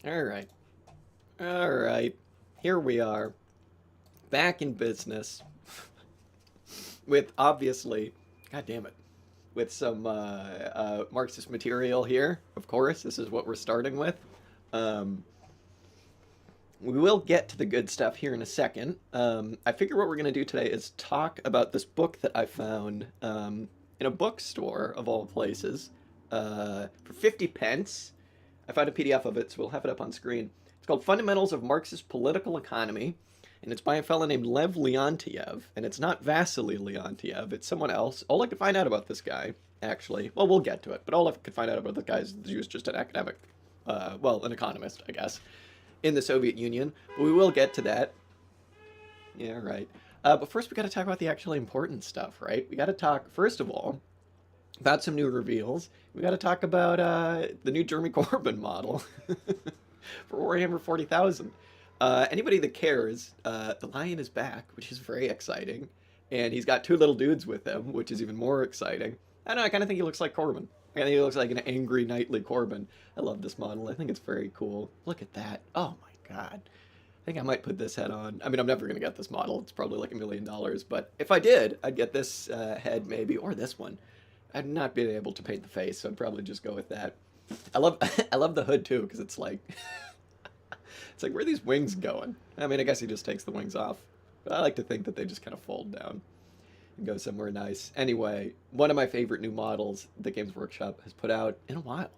All right. All right. Here we are, back in business with obviously, god damn it, with some Marxist material here. Of course, this is what we're starting with. Um, we will get to the good stuff here in a second. I figure what we're going to do today is talk about this book that I found in a bookstore, of all places, for 50 pence. I found a PDF of it, so we'll have it up on screen. It's called Fundamentals of Marxist Political Economy, and it's by a fellow named Lev Leontyev, and it's not Vasily Leontyev, it's someone else. All I could find out about this guy, actually, well, we'll get to it, but all I could find out about the guy is he was just an academic, well, an economist, I guess, in the Soviet Union. But we will get to that. Yeah, right. But first we got to talk about the actually important stuff, right? We got to talk, first of all, about some new reveals. We got to talk about the new Jeremy Corbyn model for Warhammer 40,000. Anybody that cares, the lion is back, which is very exciting. And he's got two little dudes with him, which is even more exciting. I don't know, I kind of think he looks like Corbyn. I think he looks like an angry, knightly Corbyn. I love this model. I think it's very cool. Look at that. Oh my god. I think I might put this head on. I mean, I'm never going to get this model. It's probably like $1 million. But if I did, I'd get this head maybe, or this one. I've not been able to paint the face, so I'd probably just go with that. I love I love the hood too, because it's like it's like, where are these wings going? I mean, I guess he just takes the wings off. But I like to think that they just kind of fold down and go somewhere nice. Anyway, one of my favorite new models that Games Workshop has put out in a while.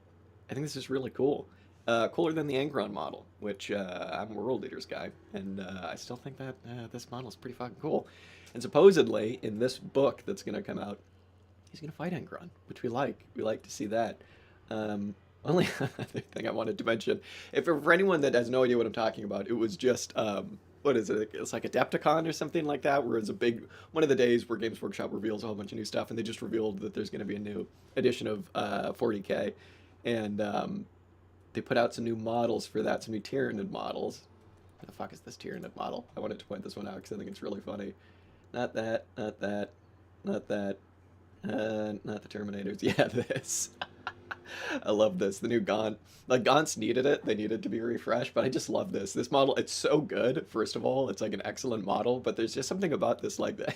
I think this is really cool. Cooler than the Angron model, which I'm a World Leaders guy, and I still think that this model is pretty fucking cool. And supposedly, in this book that's going to come out, he's going to fight Angron, which we like. We like to see that. Only other thing I wanted to mention, if for anyone that has no idea what I'm talking about, it was just, what is it? It's like Adepticon or something like that, where it's a big, one of the days where Games Workshop reveals a whole bunch of new stuff, and they just revealed that there's going to be a new edition of 40K, and they put out some new models for that, some new Tyranid models. What the fuck is this Tyranid model? I wanted to point this one out because I think it's really funny. Not that. Not that. Not that. Not the Terminators. Yeah, this. I love this. The new Gaunt. Like Gaunts needed it. They needed to be refreshed, but I just love this. This model, it's so good. First of all, it's like an excellent model, but there's just something about this like that.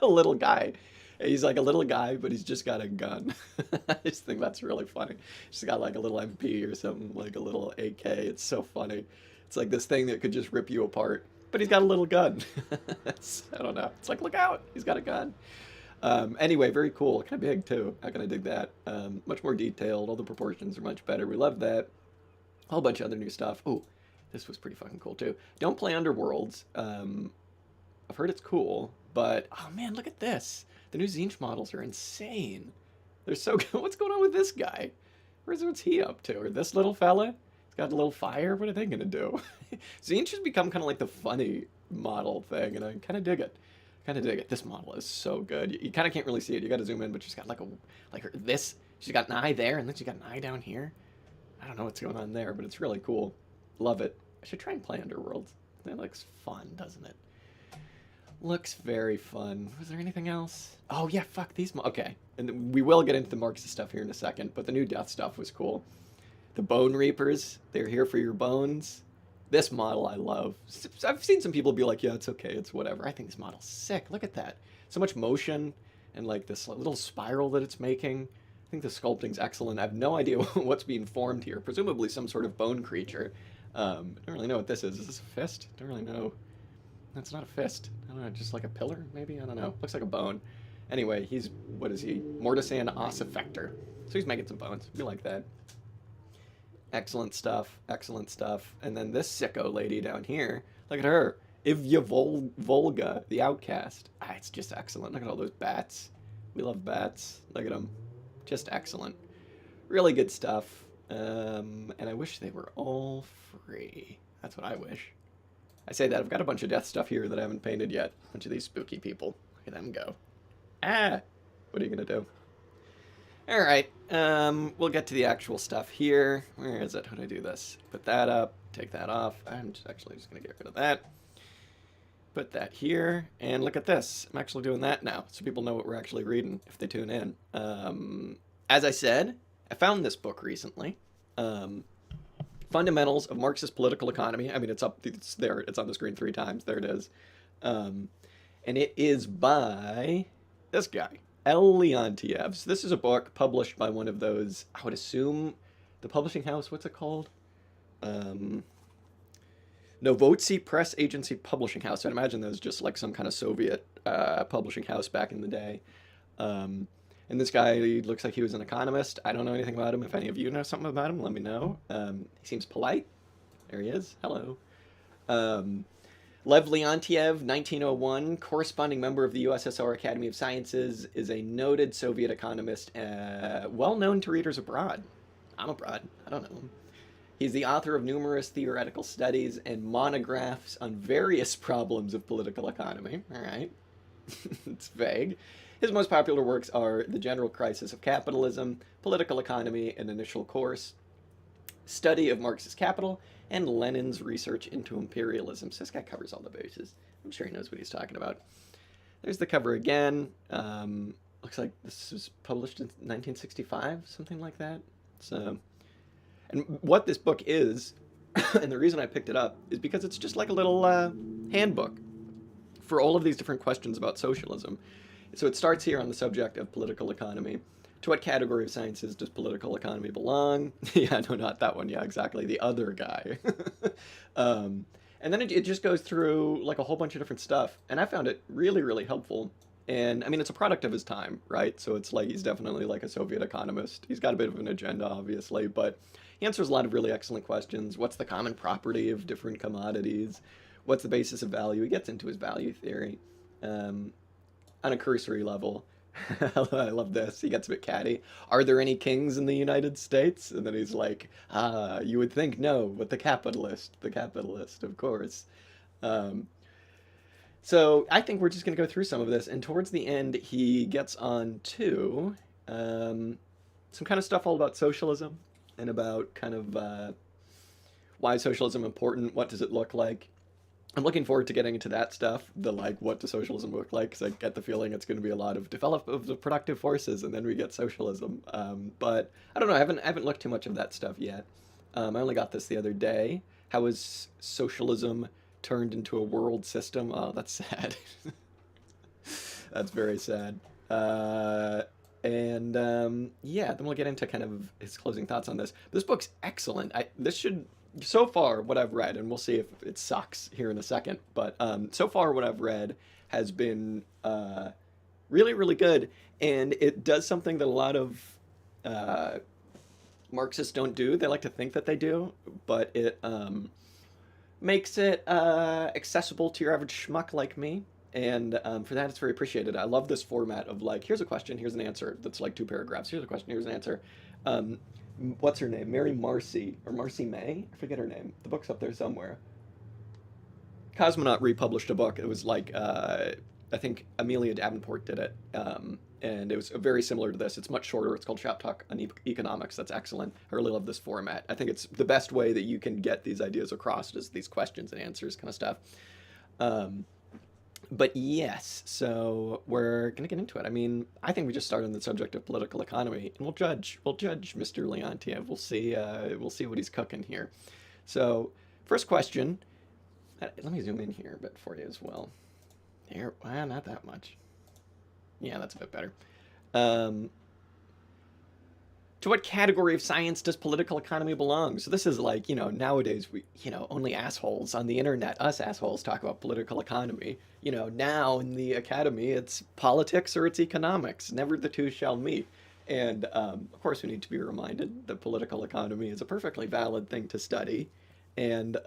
A little guy. He's like a little guy, but he's just got a gun. I just think that's really funny. He's got like a little MP or something, like a little AK. It's so funny. It's like this thing that could just rip you apart, but he's got a little gun. I don't know. It's like, look out, he's got a gun. Anyway, very cool. Kind of big too. How can I dig that? Much more detailed. All the proportions are much better. We love that. A whole bunch of other new stuff. Oh, this was pretty fucking cool too. Don't play Underworlds. I've heard it's cool, but oh man, look at this. The new Zinch models are insane. They're so good. What's going on with this guy? What's he up to? Or this little fella? He's got a little fire. What are they gonna do? Zinch has become kind of like the funny model thing, and I kind of dig it. Kind of dig it. This model is so good. You kind of can't really see it. You got to zoom in, but she's got like her this. She's got an eye there, and then she's got an eye down here. I don't know what's going on there, but it's really cool. Love it. I should try and play Underworld. That looks fun, doesn't it? Looks very fun. Was there anything else? Oh yeah, fuck these. Okay, and we will get into the Marxist stuff here in a second, but the new Death stuff was cool. The Bone Reapers. They're here for your bones. This model I love. I've seen some people be like, yeah, it's okay, it's whatever. I think this model's sick. Look at that. So much motion and like this little spiral that it's making. I think the sculpting's excellent. I have no idea what's being formed here. Presumably some sort of bone creature. I don't really know what this is. Is this a fist? I don't really know. That's not a fist. I don't know, just like a pillar, maybe? I don't know. Looks like a bone. Anyway, he's, what is he? Mortisan ossifactor. So he's making some bones. We like that. Excellent stuff. Excellent stuff. And then this sicko lady down here. Look at her. Ivya Volga, the outcast. Ah, it's just excellent. Look at all those bats. We love bats. Look at them. Just excellent. Really good stuff. And I wish they were all free. That's what I wish. I say that. I've got a bunch of death stuff here that I haven't painted yet. A bunch of these spooky people. Look at them go. Ah! What are you going to do? All right, we'll get to the actual stuff here. Where is it? How do I do this? Put that up, take that off. I'm actually just going to get rid of that. Put that here, and look at this. I'm actually doing that now, so people know what we're actually reading if they tune in. As I said, I found this book recently. Fundamentals of Marxist Political Economy. I mean, it's up, it's there, it's on the screen 3 times. There it is. And it is by this guy. Leontyev. So this is a book published by one of those, I would assume, the publishing house, what's it called? Novotsy Press Agency Publishing House. I'd imagine that was just like some kind of Soviet publishing house back in the day. And this guy looks like he was an economist. I don't know anything about him. If any of you know something about him, let me know. He seems polite. There he is. Hello. Lev Leontyev, 1901, corresponding member of the USSR Academy of Sciences, is a noted Soviet economist, well known to readers abroad. I'm abroad. I don't know him. He's the author of numerous theoretical studies and monographs on various problems of political economy. All right. It's vague. His most popular works are The General Crisis of Capitalism, Political Economy, An Initial Course, Study of Marxist Capital, and Lenin's Research into Imperialism. So this guy covers all the bases. I'm sure he knows what he's talking about. There's the cover again. Looks like this was published in 1965, something like that. So, and what this book is, and the reason I picked it up, is because it's just like a little handbook for all of these different questions about socialism. So it starts here on the subject of political economy. To what category of sciences does political economy belong? Yeah, no, not that one. Yeah, exactly. The other guy. And then it just goes through like a whole bunch of different stuff. And I found it really, really helpful. And I mean, it's a product of his time, right? So it's like he's definitely like a Soviet economist. He's got a bit of an agenda, obviously, but he answers a lot of really excellent questions. What's the common property of different commodities? What's the basis of value? He gets into his value theory on a cursory level. I love this. He gets a bit catty. Are there any kings in the United States? And then he's like, you would think no, but the capitalist, of course. So I think we're just going to go through some of this. And towards the end, he gets on to some kind of stuff all about socialism and about kind of why is socialism important? What does it look like? I'm looking forward to getting into that stuff. The like, what does socialism look like? Because I get the feeling it's going to be a lot of develop of the productive forces, and then we get socialism. But I don't know. I haven't looked too much of that stuff yet. I only got this the other day. How is socialism turned into a world system? Oh, that's sad. That's very sad. Uh, and yeah, then we'll get into kind of his closing thoughts on this. This book's excellent. This should so far what I've read, and we'll see if it sucks here in a second. But so far what I've read has been really really good, and it does something that a lot of uh, Marxists don't do. They like to think that they do, but it makes it accessible to your average schmuck like me. And for that, it's very appreciated. I love this format of like, here's a question, here's an answer. That's like two paragraphs. Here's a question, here's an answer. Um, what's her name? Mary Marcy or Marcy May? I forget her name. The book's up there somewhere. Cosmonaut republished a book. It was like I think Amelia Davenport did it, and it was very similar to this. It's much shorter. It's called Shop Talk on Economics. That's excellent. I really love this format. I think it's the best way that you can get these ideas across is these questions and answers kind of stuff. Um, but yes, so we're gonna get into it. I mean, I think we just start on the subject of political economy, and we'll judge Mr. Leontyev. We'll see what he's cooking here. So, first question. Let me zoom in here a bit for you as well. There, well, not that much. Yeah, that's a bit better. Um, to what category of science does political economy belong? So this is like, nowadays only assholes on the internet, us assholes talk about political economy. Now in the academy, it's politics or it's economics. Never the two shall meet. And of course, we need to be reminded that political economy is a perfectly valid thing to study. And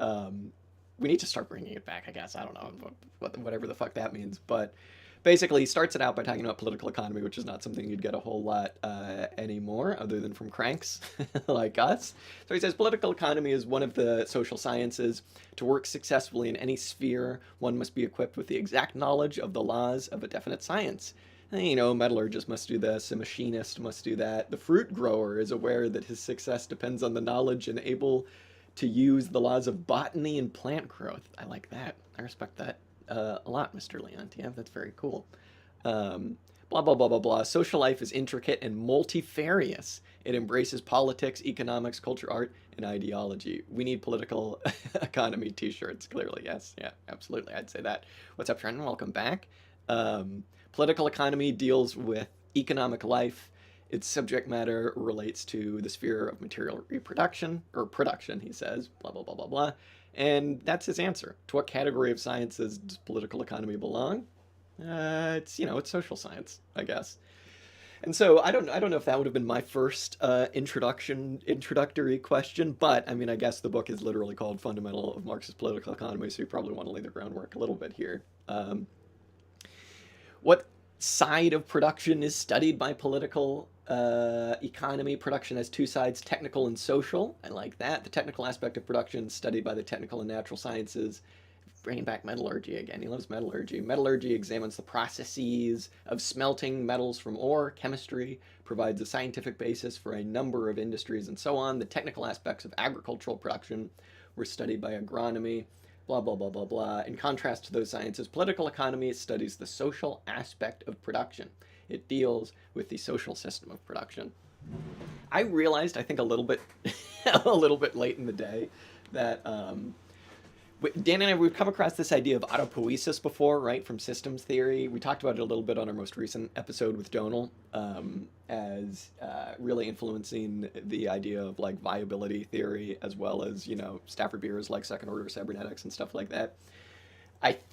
we need to start bringing it back, I guess. I don't know whatever the fuck that means. But basically, he starts it out by talking about political economy, which is not something you'd get a whole lot anymore, other than from cranks like us. So he says political economy is one of the social sciences. To work successfully in any sphere, one must be equipped with the exact knowledge of the laws of a definite science. And, a metallurgist must do this, a machinist must do that. The fruit grower is aware that his success depends on the knowledge and able to use the laws of botany and plant growth. I like that. I respect that a lot, Mr. Leontiev. That's very cool. Blah, blah, blah, blah, blah. Social life is intricate and multifarious. It embraces politics, economics, culture, art, and ideology. We need political economy t-shirts, clearly. Yes, yeah, absolutely. I'd say that. What's up, Trenton? Welcome back. Political economy deals with economic life. Its subject matter relates to the sphere of material reproduction, or production, he says, blah, blah, blah, blah, blah. And that's his answer. To what category of sciences does political economy belong? It's social science, I guess. And so I don't know if that would have been my first introductory question, but I mean, I guess the book is literally called Fundamental of Marxist Political Economy, so you probably want to lay the groundwork a little bit here. What side of production is studied by political economy? Production has two sides, technical and social. I like that. The technical aspect of production is studied by the technical and natural sciences. Bringing back metallurgy again. He loves metallurgy. Metallurgy examines the processes of smelting metals from ore. Chemistry provides a scientific basis for a number of industries and so on. The technical aspects of agricultural production were studied by agronomy. Blah, blah, blah, blah, blah. In contrast to those sciences, political economy studies the social aspect of production. It deals with the social system of production. I realized, I think a little bit, a little bit late in the day, that Dan and I, we've come across this idea of autopoiesis before, right, from systems theory. We talked about it a little bit on our most recent episode with Donal, as really influencing the idea of like viability theory, as well as, Stafford Beer's like second order cybernetics and stuff like that.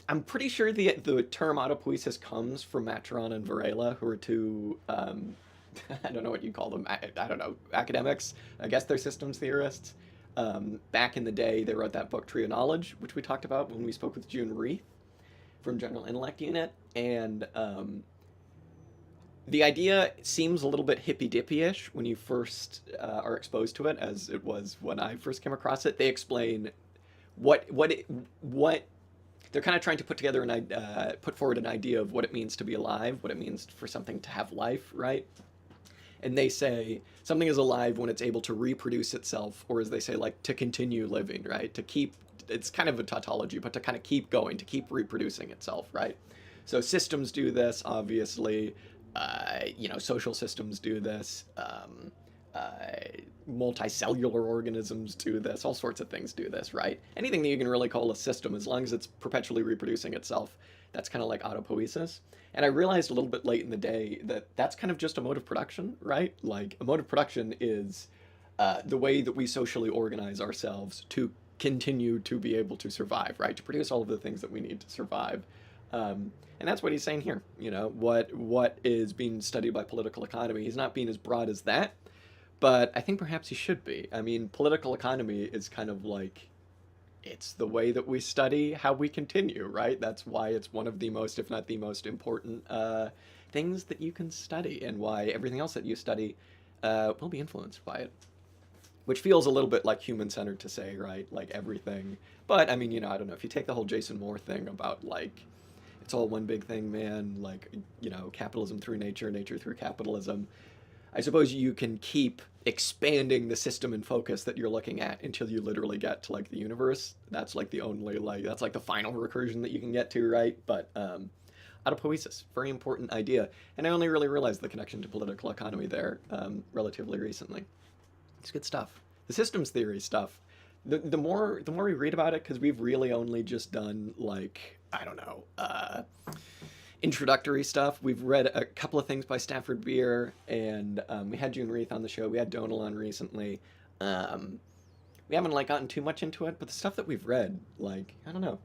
I'm pretty sure the term autopoiesis comes from Maturon and Varela, who are two, I don't know what you call them, I don't know, academics. I guess they're systems theorists. Back in the day, they wrote that book Tree of Knowledge, which we talked about when we spoke with June Reith from General Intellect Unit. And the idea seems a little bit hippy-dippy-ish when you first are exposed to it, as it was when I first came across it. They explain what they're kind of trying to put forward an idea of what it means to be alive, what it means for something to have life, right? And they say something is alive when it's able to reproduce itself, or as they say, like to continue living, right? To keep it's kind of a tautology, but to kind of keep going, to keep reproducing itself, right? So systems do this, obviously. Social systems do this. Uh, Multicellular organisms do this. All sorts of things do this, right? Anything that you can really call a system, as long as it's perpetually reproducing itself, that's kind of like autopoiesis. And I realized a little bit late in the day that that's kind of just a mode of production, right? Like a mode of production is the way that we socially organize ourselves to continue to be able to survive, right? To produce all of the things that we need to survive. And that's what he's saying here. What is being studied by political economy. He's not being as broad as that, but I think perhaps he should be. I mean, political economy is kind of like, it's the way that we study how we continue, right? That's why it's one of the most, if not the most important things that you can study, and why everything else that you study will be influenced by it. Which feels a little bit like human-centered to say, right? Like everything. But, I mean, I don't know. If you take the whole Jason Moore thing about, like, it's all one big thing, man, like, capitalism through nature, nature through capitalism, I suppose you can keep expanding the system and focus that you're looking at until you literally get to, like, the universe. That's, like, the only, like, that's, like, the final recursion that you can get to, right? But, autopoiesis, very important idea. And I only really realized the connection to political economy there relatively recently. It's good stuff. The systems theory stuff, the more we read about it, because we've really only just done, like, I don't know, introductory stuff. We've read a couple of things by Stafford Beer, and we had June Reith on the show. We had Donal on recently. We haven't, like, gotten too much into it, but the stuff that we've read, like, I don't know.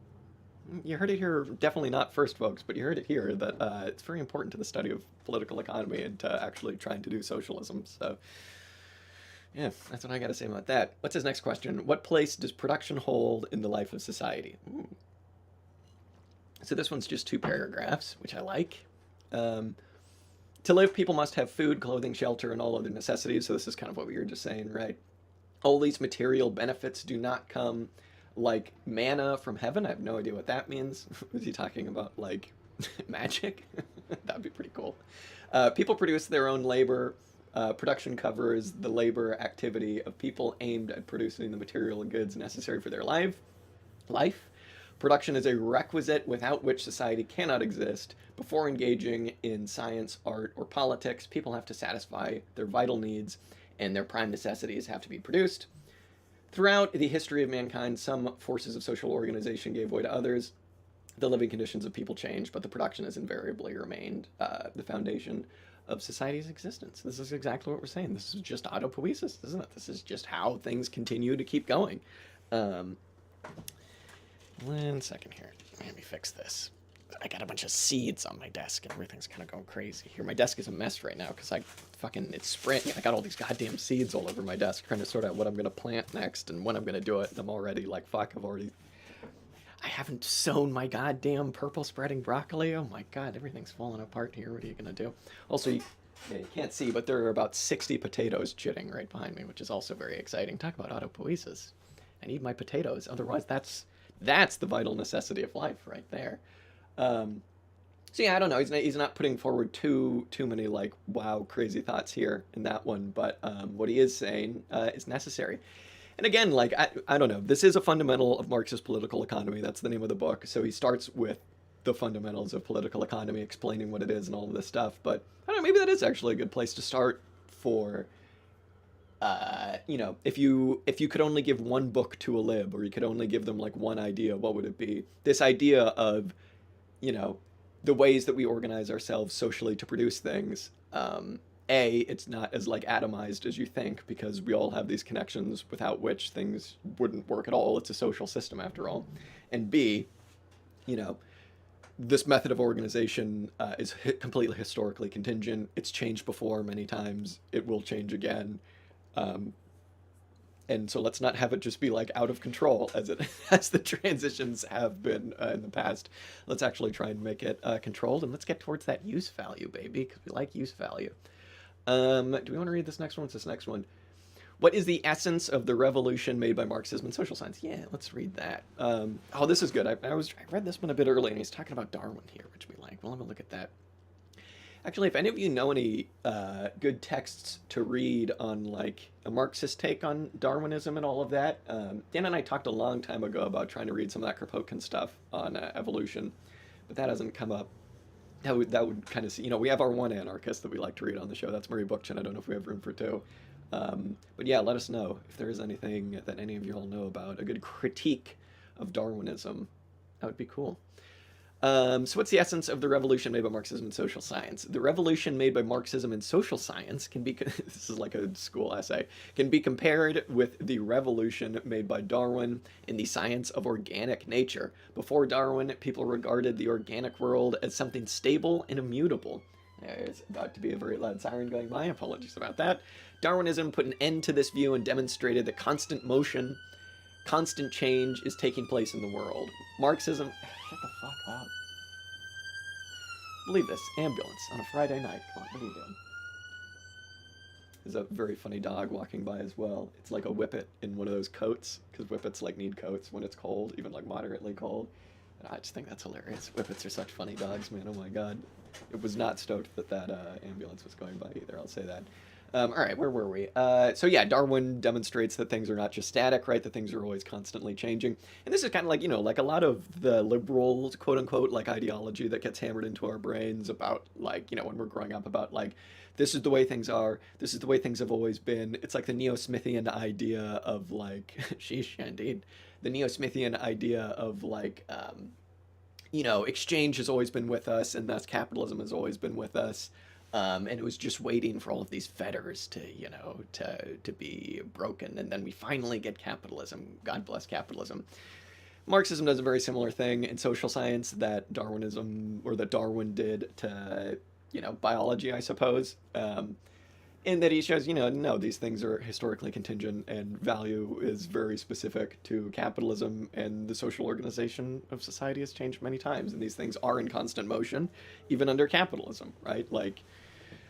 You heard it here, definitely not first, folks, but you heard it here, that it's very important to the study of political economy and to actually trying to do socialism. So, yeah, that's what I got to say about that. What's his next question? What place does production hold in the life of society? Ooh. So this one's just 2 paragraphs, which I like. To live, people must have food, clothing, shelter, and all other necessities. So this is kind of what we were just saying, right? All these material benefits do not come like manna from heaven. I have no idea what that means. Was he talking about, like, magic? That'd be pretty cool. People produce their own labor. Production covers the labor activity of people aimed at producing the material and goods necessary for their life. Production is a requisite without which society cannot exist. Before engaging in science, art, or politics, people have to satisfy their vital needs, and their prime necessities have to be produced. Throughout the history of mankind, some forces of social organization gave way to others. The living conditions of people changed, but the production has invariably remained the foundation of society's existence. This is exactly what we're saying. This is just autopoiesis, isn't it? This is just how things continue to keep going. 1 second here. Let me fix this. I got a bunch of seeds on my desk and everything's kind of going crazy here. My desk is a mess right now because it's spring. I got all these goddamn seeds all over my desk trying to sort out what I'm going to plant next and when I'm going to do it. And I'm already like, fuck, I haven't sown my goddamn purple spreading broccoli. Oh my God, everything's falling apart here. What are you going to do? Also, you can't see, but there are about 60 potatoes chitting right behind me, which is also very exciting. Talk about autopoiesis. I need my potatoes. Otherwise, that's the vital necessity of life right there. So yeah, I don't know. He's not putting forward too many, like, wow, crazy thoughts here in that one. But what he is saying is necessary. And again, like, I don't know. This is a fundamental of Marxist political economy. That's the name of the book. So he starts with the fundamentals of political economy, explaining what it is and all of this stuff. But I don't know. Maybe that is actually a good place to start for. If you could only give one book to a lib, or you could only give them, like, one idea, what would it be? This idea of, the ways that we organize ourselves socially to produce things. It's not as, like, atomized as you think, because we all have these connections without which things wouldn't work at all. It's a social system after all. And B, this method of organization is completely historically contingent. It's changed before many times. It will change again. And so let's not have it just be, like, out of control as the transitions have been in the past. Let's actually try and make it controlled, and let's get towards that use value, baby, because we like use value. Do we want to read this next one? What's this next one? What is the essence of the revolution made by Marxism and social science? Yeah, let's read that. This is good. I read this one a bit early, and he's talking about Darwin here, which we like. Well, let me look at that. Actually, if any of you know any good texts to read on like a Marxist take on Darwinism and all of that, Dan and I talked a long time ago about trying to read some of that Kropotkin stuff on evolution, but that hasn't come up. That would kind of, we have our one anarchist that we like to read on the show. That's Murray Bookchin. I don't know if we have room for two. But yeah, let us know if there is anything that any of you all know about a good critique of Darwinism. That would be cool. So what's the essence of the revolution made by Marxism and social science? The revolution made by Marxism and social science can be, this is like a school essay, can be compared with the revolution made by Darwin in the science of organic nature. Before Darwin, people regarded the organic world as something stable and immutable. There's about to be a very loud siren going by. Apologies about that. Darwinism put an end to this view and demonstrated that constant motion, constant change is taking place in the world. Marxism... Shut the fuck up. Believe this. Ambulance on a Friday night. Come on, what are you doing? There's a very funny dog walking by as well. It's like a whippet in one of those coats, because whippets like need coats when it's cold, even like moderately cold. And I just think that's hilarious. Whippets are such funny dogs, man. Oh my god. It was not stoked that that ambulance was going by either, I'll say that. All right, where were we? So yeah, Darwin demonstrates that things are not just static, right? That things are always constantly changing. And this is kind of like, like a lot of the liberal, quote unquote, like ideology that gets hammered into our brains about like, when we're growing up about like, this is the way things are. This is the way things have always been. It's like the Neo-Smithian idea of like, sheesh, indeed. The Neo-Smithian idea of like, exchange has always been with us, and thus capitalism has always been with us. And it was just waiting for all of these fetters to, to be broken. And then we finally get capitalism. God bless capitalism. Marxism does a very similar thing in social science that Darwinism, or that Darwin did to, biology, I suppose. In that he shows, no, these things are historically contingent and value is very specific to capitalism, and the social organization of society has changed many times. And these things are in constant motion, even under capitalism, right? Like,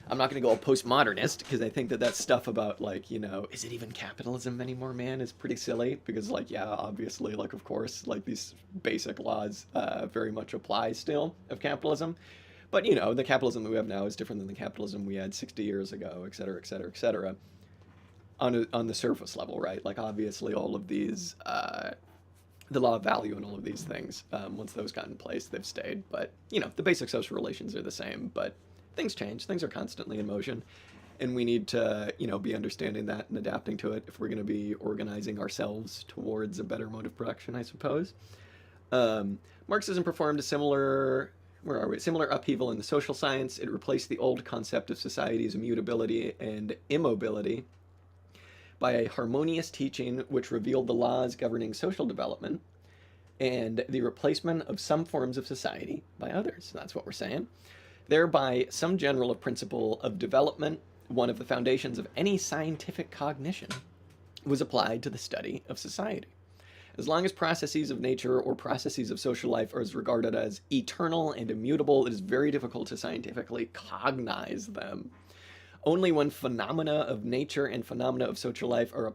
I'm not going to go all postmodernist because I think that stuff about like, is it even capitalism anymore, man, is pretty silly because like, yeah, obviously, like, of course, like these basic laws very much apply still of capitalism. But, the capitalism that we have now is different than the capitalism we had 60 years ago, et cetera, et cetera, et cetera, on the surface level, right? Like, obviously, all of these, the law of value and all of these things, once those got in place, they've stayed. But, the basic social relations are the same, but things change. Things are constantly in motion. And we need to, be understanding that and adapting to it if we're going to be organizing ourselves towards a better mode of production, I suppose. Marxism performed a similar upheaval in the social science. It replaced the old concept of society's immutability and immobility by a harmonious teaching which revealed the laws governing social development and the replacement of some forms of society by others. That's what we're saying. Thereby, some general principle of development, one of the foundations of any scientific cognition, was applied to the study of society. As long as processes of nature or processes of social life are regarded as eternal and immutable, it is very difficult to scientifically cognize them. Only when phenomena of nature and phenomena of social life are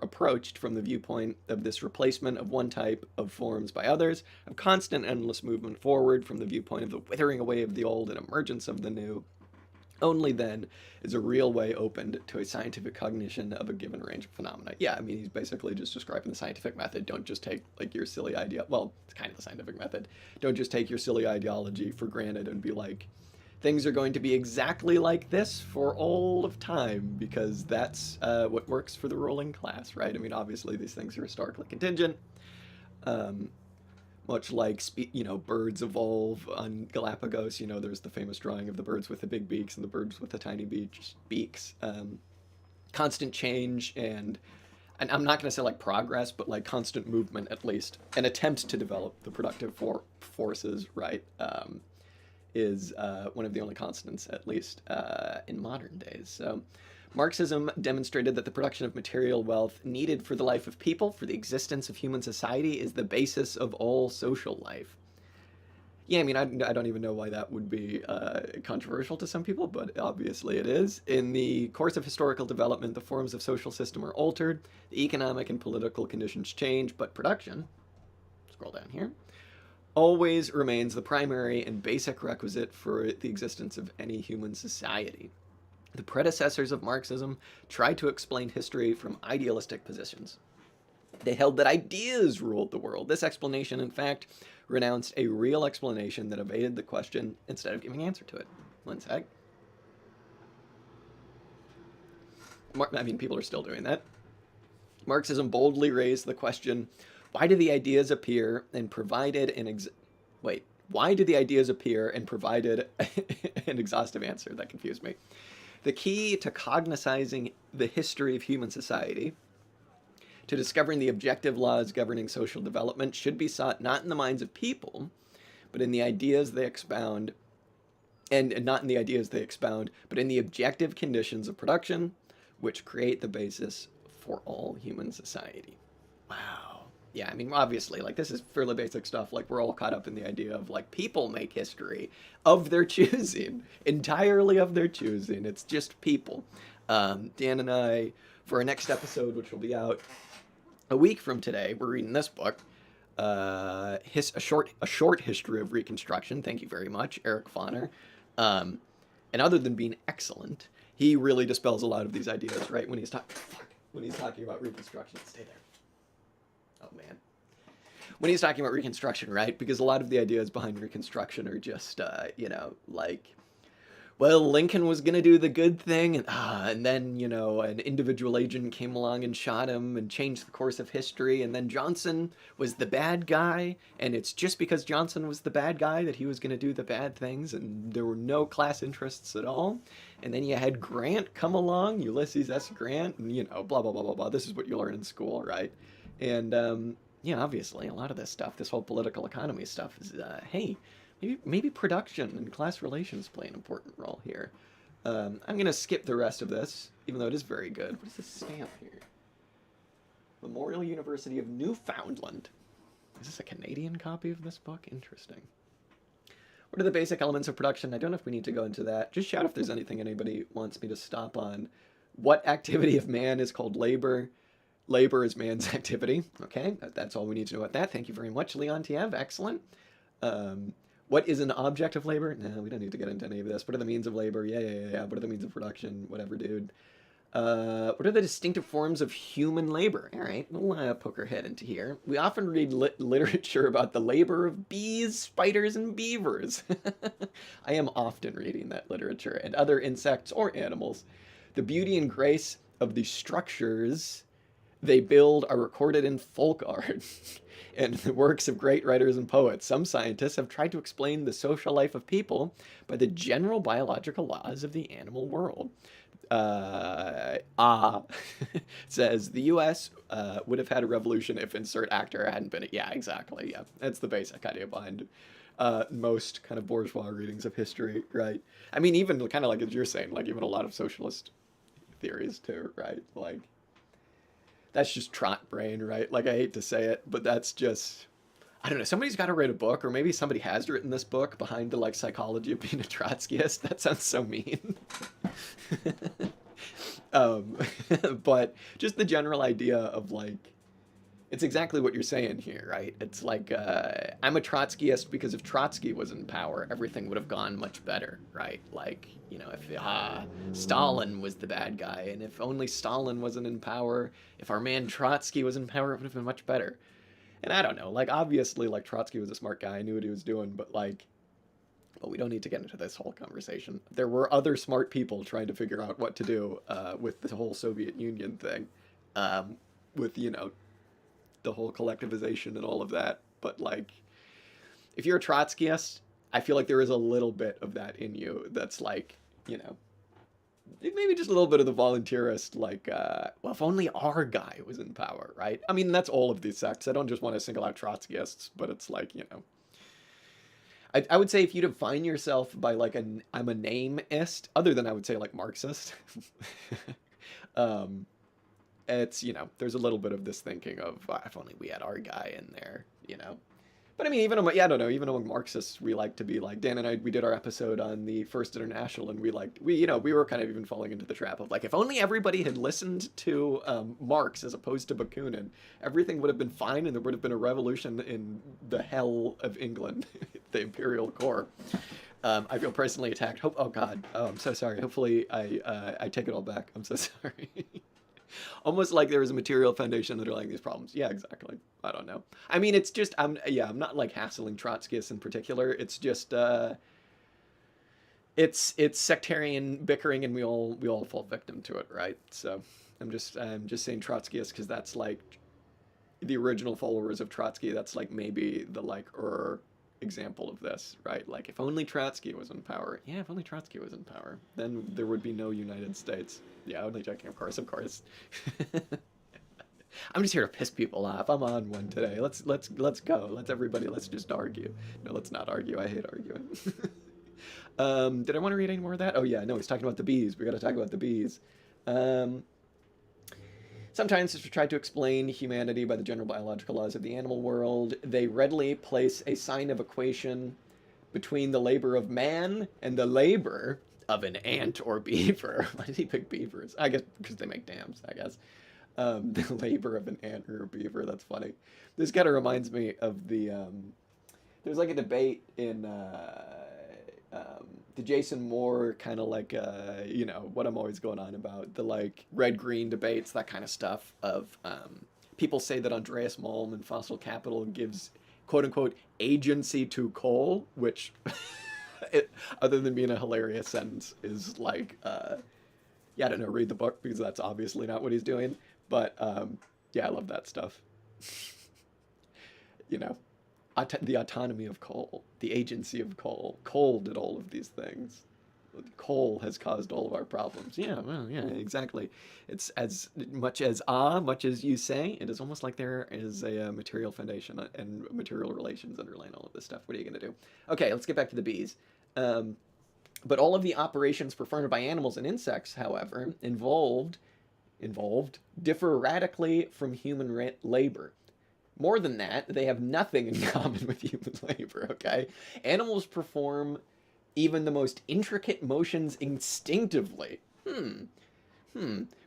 approached from the viewpoint of this replacement of one type of forms by others, of constant endless movement forward from the viewpoint of the withering away of the old and emergence of the new, only then is a real way opened to a scientific cognition of a given range of phenomena. Yeah, I mean, he's basically just describing the scientific method. Don't just take, like, your silly idea. Well, it's kind of the scientific method. Don't just take your silly ideology for granted and be like, things are going to be exactly like this for all of time because that's what works for the ruling class, right? I mean, obviously, these things are historically contingent. Much like, birds evolve on Galapagos. There's the famous drawing of the birds with the big beaks and the birds with the tiny beaks. Constant change and I'm not going to say like progress, but like constant movement at least. An attempt to develop the productive forces, right, is one of the only constants, at least in modern days. So Marxism demonstrated that the production of material wealth needed for the life of people, for the existence of human society, is the basis of all social life. Yeah, I mean, I don't even know why that would be controversial to some people, but obviously it is. In the course of historical development, the forms of social system are altered, the economic and political conditions change, but production, scroll down here, always remains the primary and basic requisite for the existence of any human society. The predecessors of Marxism tried to explain history from idealistic positions. They held that ideas ruled the world. This explanation, in fact, renounced a real explanation that evaded the question instead of giving answer to it. One sec. People are still doing that. Marxism boldly raised the question, why do the ideas appear and provided why do the ideas appear and provided an exhaustive answer? That confused me. The key to cognizing the history of human society, to discovering the objective laws governing social development, should be sought not in the minds of people, but in the ideas they expound, and not in the ideas they expound, but in the objective conditions of production, which create the basis for all human society. Wow. Yeah, I mean, obviously, like, this is fairly basic stuff. Like, we're all caught up in the idea of, like, people make history of their choosing, entirely of their choosing. It's just people. Dan and I, for our next episode, which will be out a week from today, we're reading this book, a short history of Reconstruction. Thank you very much, Eric Foner. And other than being excellent, he really dispels a lot of these ideas, right? When he's talking about Reconstruction. Stay there. Oh, man. When he's talking about Reconstruction, right? Because a lot of the ideas behind Reconstruction are just, like, well, Lincoln was going to do the good thing, and then, an individual agent came along and shot him and changed the course of history, and then Johnson was the bad guy, and it's just because Johnson was the bad guy that he was going to do the bad things, and there were no class interests at all. And then you had Grant come along, Ulysses S. Grant, and, blah, blah, blah, blah, blah. This is what you learn in school, right? And, obviously, a lot of this stuff, this whole political economy stuff is, hey, maybe production and class relations play an important role here. I'm going to skip the rest of this, even though it is very good. What is this stamp here? Memorial University of Newfoundland. Is this a Canadian copy of this book? Interesting. What are the basic elements of production? I don't know if we need to go into that. Just shout if there's anything anybody wants me to stop on. What activity of man is called labor? Labor is man's activity. Okay, that's all we need to know about that. Thank you very much, Leontyev. Excellent. What is an object of labor? No, we don't need to get into any of this. What are the means of labor? Yeah. What are the means of production? Whatever, dude. What are the distinctive forms of human labor? All right, we'll poke our head into here. We often read literature about the labor of bees, spiders, and beavers. I am often reading that literature, and other insects or animals. The beauty and grace of the structures they build are recorded in folk art and the works of great writers and poets. Some scientists have tried to explain the social life of people by the general biological laws of the animal world. Says the U.S. Would have had a revolution if insert actor hadn't been. Yeah, exactly. Yeah, that's the basic idea behind most kind of bourgeois readings of history, right? I mean, even kind of like as you're saying, like even a lot of socialist theories too, right? Like, that's just trot brain, right? Like, I hate to say it, but that's just, I don't know. Somebody's got to write a book, or maybe somebody has written this book behind the, like, psychology of being a Trotskyist. That sounds so mean. But just the general idea of, like, it's exactly what you're saying here, right? It's like, I'm a Trotskyist because if Trotsky was in power, everything would have gone much better, right? Like, if Stalin was the bad guy, and if only Stalin wasn't in power, if our man Trotsky was in power, it would have been much better. And I don't know, like, obviously, like, Trotsky was a smart guy, knew what he was doing, but, like, well, we don't need to get into this whole conversation. There were other smart people trying to figure out what to do with the whole Soviet Union thing, with, the whole collectivization and all of that. But, like, if you're a Trotskyist, I feel like there is a little bit of that in you that's, like, maybe just a little bit of the volunteerist, like, well, if only our guy was in power, right? I mean, that's all of these sects. I don't just want to single out Trotskyists, but it's like, I would say if you define yourself by, like, I'm a nameist, other than I would say, like, Marxist, it's, there's a little bit of this thinking of, if only we had our guy in there, But I mean, even among, yeah, I don't know, even among Marxists, we like to be like, Dan and I, we did our episode on the First International, and we were kind of even falling into the trap of like, if only everybody had listened to Marx as opposed to Bakunin, everything would have been fine, and there would have been a revolution in the hell of England, the imperial core. I feel personally attacked. Oh God, oh, I'm so sorry. Hopefully, I take it all back. I'm so sorry. Almost like there is a material foundation underlying these problems. Yeah, exactly. I don't know. I mean, it's just I'm not like hassling Trotskyists in particular. It's just it's sectarian bickering, and we all fall victim to it, right? So I'm just saying Trotskyists because that's like the original followers of Trotsky. That's like maybe the like example of this, right? Like if only Trotsky was in power. Yeah, if only Trotsky was in power, then there would be no United States. Yeah, only joking, of course, of course. I'm just here to piss people off. I'm on one today. Let's go. Let's just argue. No, let's not argue. I hate arguing. Did I want to read any more of that? Oh yeah, no, he's talking about the bees. We got to talk about the bees. Um, Sometimes, if we try to explain humanity by the general biological laws of the animal world, they readily place a sign of equation between the labor of man and the labor of an ant or beaver. Why did he pick beavers? I guess because they make dams, I guess. The labor of an ant or a beaver. That's funny. This kind of reminds me of there's like a debate in the Jason Moore kind of like what I'm always going on about, the like red green debates, that kind of stuff of people say that Andreas Malm in Fossil Capital gives quote unquote agency to coal, which other than being a hilarious sentence is like yeah, I don't know, read the book because that's obviously not what he's doing, but yeah, I love that stuff. you know the autonomy of coal, the agency of coal. Coal did all of these things. Coal has caused all of our problems. Yeah, well, yeah, exactly. It's as much as you say. It is almost like there is a material foundation and material relations underlying all of this stuff. What are you going to do? Okay, let's get back to the bees. But all of the operations performed by animals and insects, however, involved differ radically from human labor. More than that, they have nothing in common with human labor, okay? Animals perform even the most intricate motions instinctively.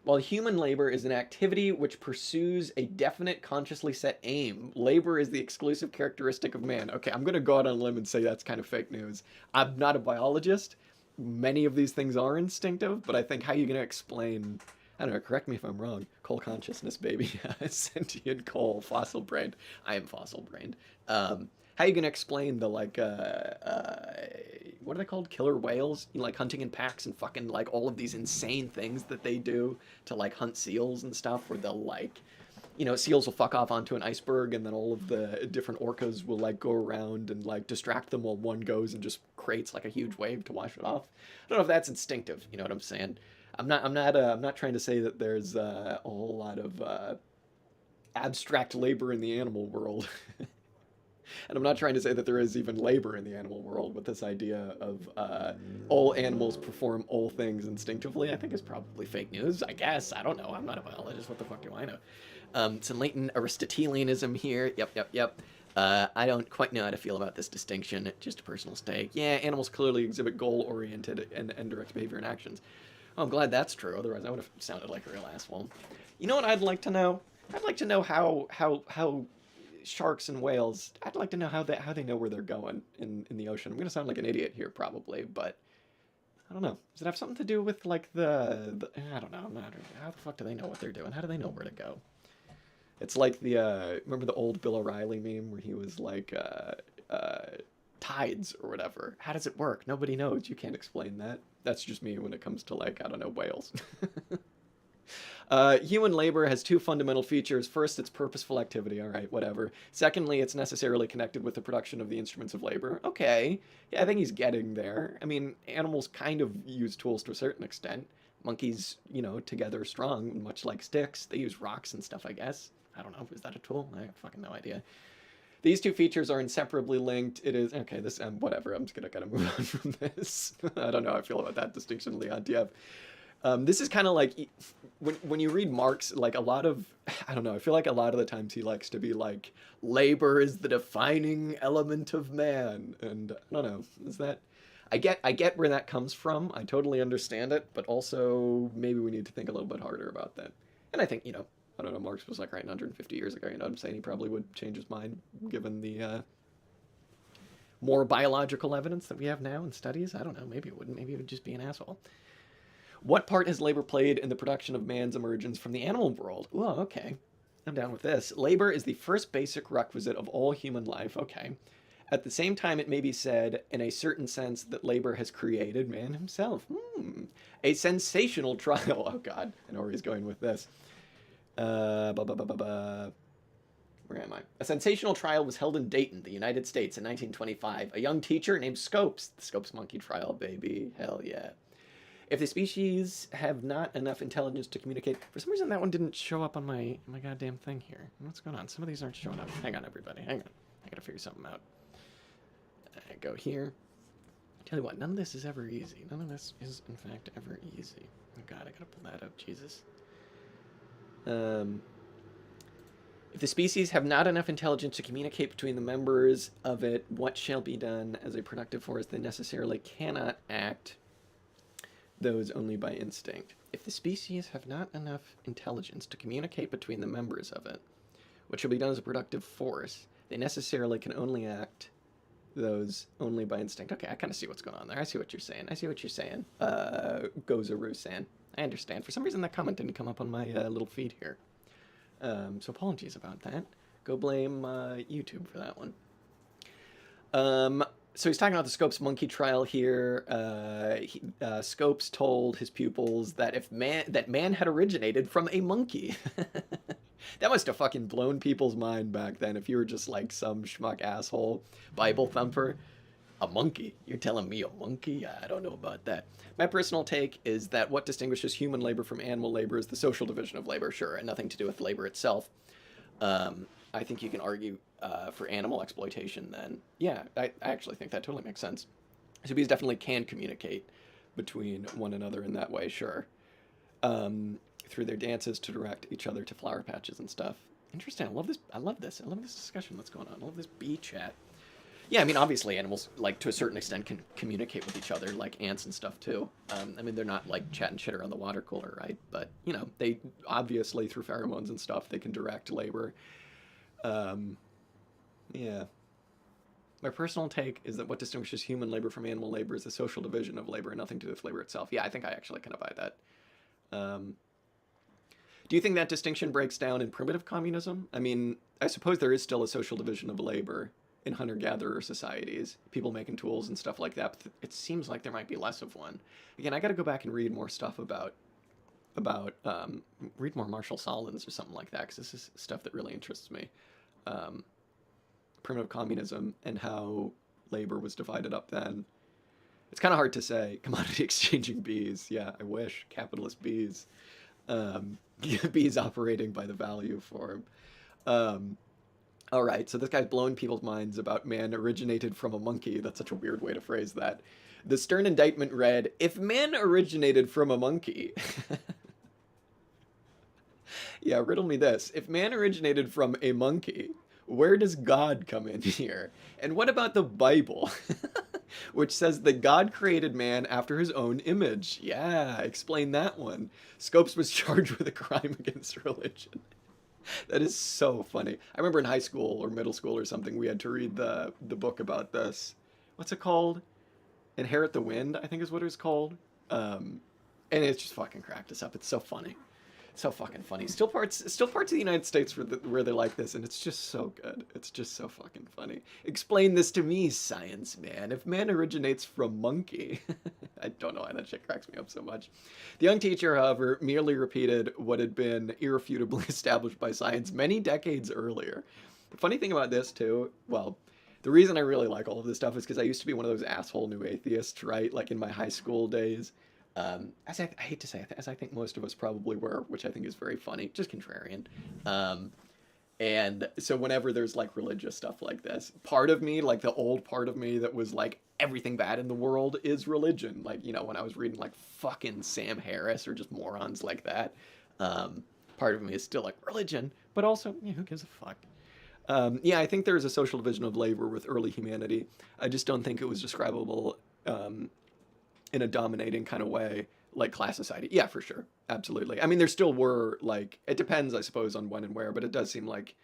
While human labor is an activity which pursues a definite, consciously set aim, labor is the exclusive characteristic of man. Okay, I'm going to go out on a limb and say that's kind of fake news. I'm not a biologist. Many of these things are instinctive, but I think how are you going to explain... I don't know, correct me if I'm wrong. Coal consciousness, baby. Sentient coal, fossil brained. I am fossil brained. How are you going to explain the, like, what are they called? Killer whales? You know, like hunting in packs and fucking, like, all of these insane things that they do to, like, hunt seals and stuff where they'll, like, seals will fuck off onto an iceberg and then all of the different orcas will, like, go around and, like, distract them while one goes and just creates, like, a huge wave to wash it off. I don't know if that's instinctive, you know what I'm saying? I'm not trying to say that there's a whole lot of abstract labor in the animal world. And I'm not trying to say that there is even labor in the animal world, but this idea of all animals perform all things instinctively, I think is probably fake news, I guess. I don't know. I'm not a biologist. What the fuck do I know? Some latent Aristotelianism here. Yep. I don't quite know how to feel about this distinction. Just a personal stake. Yeah, animals clearly exhibit goal-oriented and direct behavior and actions. Oh, I'm glad that's true. Otherwise, I would have sounded like a real asshole. You know what I'd like to know? I'd like to know how sharks and whales. I'd like to know how they know where they're going in the ocean. I'm gonna sound like an idiot here, probably, but I don't know. Does it have something to do with like the I don't know. How the fuck do they know what they're doing? How do they know where to go? It's like the remember the old Bill O'Reilly meme where he was like tides or whatever. How does it work? Nobody knows. You can't explain that. That's just me when it comes to, like, I don't know, whales. Human labor has two fundamental features. First, it's purposeful activity. All right, whatever. Secondly, it's necessarily connected with the production of the instruments of labor. Okay. Yeah, I think he's getting there. I mean, animals kind of use tools to a certain extent. Monkeys, together strong, much like sticks. They use rocks and stuff, I guess. I don't know. Is that a tool? I have fucking no idea. These two features are inseparably linked. It is... Okay, this... whatever. I'm just gonna kind of move on from this. I don't know how I feel about that distinction, Leontyev. This is kind of like when you read Marx, like a lot of, I don't know, I feel like a lot of the times he likes to be like, labor is the defining element of man, and I don't know, is that? I get where that comes from. I totally understand it, but also maybe we need to think a little bit harder about that. And I think, I don't know, Marx was like writing 150 years ago. You know what I'm saying? He probably would change his mind given the more biological evidence that we have now in studies. I don't know. Maybe it wouldn't. Maybe it would just be an asshole. What part has labor played in the production of man's emergence from the animal world? Oh, okay. I'm down with this. Labor is the first basic requisite of all human life. Okay. At the same time, it may be said, in a certain sense, that labor has created man himself. A sensational trial. Oh, God. I know where he's going with this. Where am I? A sensational trial was held in Dayton, the United States, in 1925. A young teacher named Scopes. The Scopes monkey trial, baby. Hell yeah. If the species have not enough intelligence to communicate... For some reason, that one didn't show up on my goddamn thing here. What's going on? Some of these aren't showing up. Hang on, everybody. Hang on. I gotta figure something out. I go here. Tell you what, none of this is ever easy. None of this is, in fact, ever easy. Oh, God, I gotta pull that up. Jesus. If the species have not enough intelligence to communicate between the members of it, what shall be done as a productive force? They necessarily cannot act, those only by instinct. If the species have not enough intelligence to communicate between the members of it, what shall be done as a productive force? They necessarily can only act, those only by instinct. Okay, I kind of see what's going on there. I see what you're saying. Gozaru-san. I understand. For some reason, that comment didn't come up on my little feed here. So apologies about that. Go blame YouTube for that one. So he's talking about the Scopes monkey trial here. Scopes told his pupils that man had originated from a monkey. That must have fucking blown people's mind back then if you were just like some schmuck asshole Bible thumper. A monkey? You're telling me a monkey? I don't know about that. My personal take is that what distinguishes human labor from animal labor is the social division of labor, sure, and nothing to do with labor itself. I think you can argue for animal exploitation then. Yeah, I actually think that totally makes sense. So bees definitely can communicate between one another in that way, sure. Through their dances to direct each other to flower patches and stuff. Interesting. I love this. I love this discussion that's going on. I love this bee chat. Yeah, I mean, obviously animals, like, to a certain extent can communicate with each other, like ants and stuff, too. I mean, they're not, like, chatting shit around the water cooler, right? But, they, obviously, through pheromones and stuff, they can direct labor. Yeah. My personal take is that what distinguishes human labor from animal labor is the social division of labor and nothing to do with labor itself. Yeah, I think I actually kind of buy that. Do you think that distinction breaks down in primitive communism? I mean, I suppose there is still a social division of labor in hunter-gatherer societies, people making tools and stuff like that, but it seems like there might be less of one. Again, I got to go back and read more stuff about read more Marshall Solins or something like that, because this is stuff that really interests me. Primitive communism and how labor was divided up then. It's kind of hard to say. Commodity exchanging bees. Yeah, I wish. Capitalist bees. Bees operating by the value form. All right, so this guy's blowing people's minds about man originated from a monkey. That's such a weird way to phrase that. The stern indictment read, if man originated from a monkey... Yeah, riddle me this. If man originated from a monkey, where does God come in here? And what about the Bible? Which says that God created man after his own image. Yeah, explain that one. Scopes was charged with a crime against religion. That is so funny. I remember in high school or middle school or something, we had to read the book about this. What's it called? Inherit the Wind, I think is what it was called. And it just fucking cracked us up. It's so funny. So fucking funny. Still parts of the United States where they're like this, and it's just so good. It's just so fucking funny. Explain this to me, science man. If man originates from monkey... I don't know why that shit cracks me up so much. The young teacher, however, merely repeated what had been irrefutably established by science many decades earlier. The funny thing about this, too, well, the reason I really like all of this stuff is because I used to be one of those asshole new atheists, right? Like in my high school days. As I hate to say, as I think most of us probably were, which I think is very funny, just contrarian. And so whenever there's like religious stuff like this, part of me, like the old part of me that was like everything bad in the world is religion. Like, when I was reading like fucking Sam Harris or just morons like that, part of me is still like religion, but also, yeah, who gives a fuck? Yeah, I think there's a social division of labor with early humanity. I just don't think it was describable in a dominating kind of way, like class society. Yeah, for sure. Absolutely. I mean, there still were, like, it depends, I suppose, on when and where, but it does seem like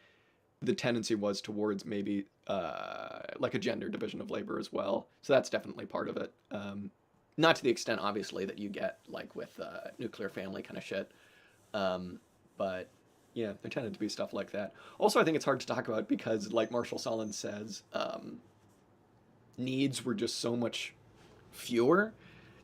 the tendency was towards maybe like a gender division of labor as well. So that's definitely part of it. Not to the extent, obviously, that you get, like, with nuclear family kind of shit. But yeah, there tended to be stuff like that. Also, I think it's hard to talk about because, like Marshall Solon says, needs were just so much fewer.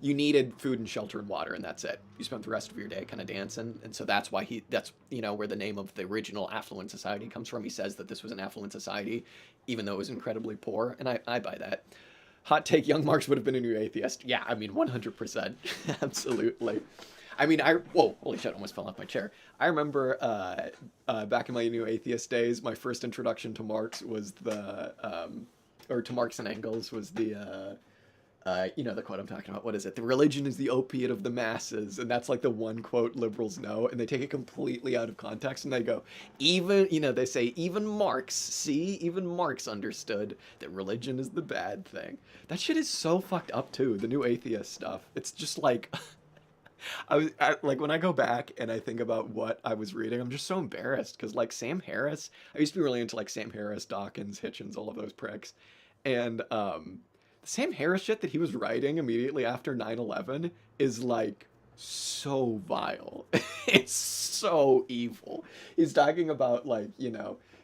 You needed food and shelter and water, and that's it. You spent the rest of your day kind of dancing, and so that's why that's where the name of the original affluent society comes from. He says that this was an affluent society, even though it was incredibly poor, and I buy that. Hot take: Young Marx would have been a new atheist. Yeah, I mean, 100%, absolutely. I mean, whoa, holy shit, I almost fell off my chair. I remember back in my new atheist days, my first introduction to Marx was or to Marx and Engels was the quote I'm talking about. What is it? The religion is the opiate of the masses. And that's like the one quote liberals know. And they take it completely out of context and they go, they say, even Marx understood that religion is the bad thing. That shit is so fucked up too. The new atheist stuff. It's just like, like when I go back and I think about what I was reading, I'm just so embarrassed because like Sam Harris, I used to be really into like Sam Harris, Dawkins, Hitchens, all of those pricks. And, the Sam Harris shit that he was writing immediately after 9/11 is like so vile. It's so evil. He's talking about like,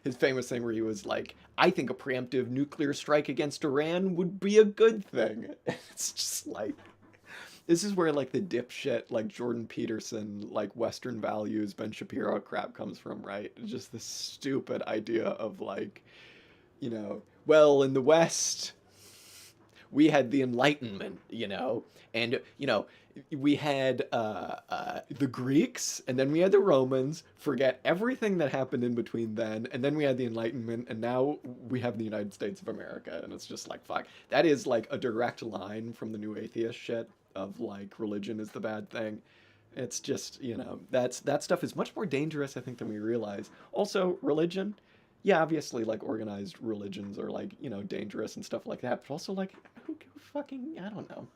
his famous thing where he was like, I think a preemptive nuclear strike against Iran would be a good thing. It's just like, this is where like the dipshit, like Jordan Peterson, like Western values, Ben Shapiro crap comes from, right? It's just this stupid idea of like, well, in the West, we had the Enlightenment, and we had the Greeks, and then we had the Romans. Forget everything that happened in between then, and then we had the Enlightenment, and now we have the United States of America, and it's just like fuck. That is like a direct line from the new atheist shit of like religion is the bad thing. It's just that stuff is much more dangerous, I think, than we realize. Also, religion. Yeah, obviously, like, organized religions are, like, dangerous and stuff like that. But also, like, who fucking, I don't know.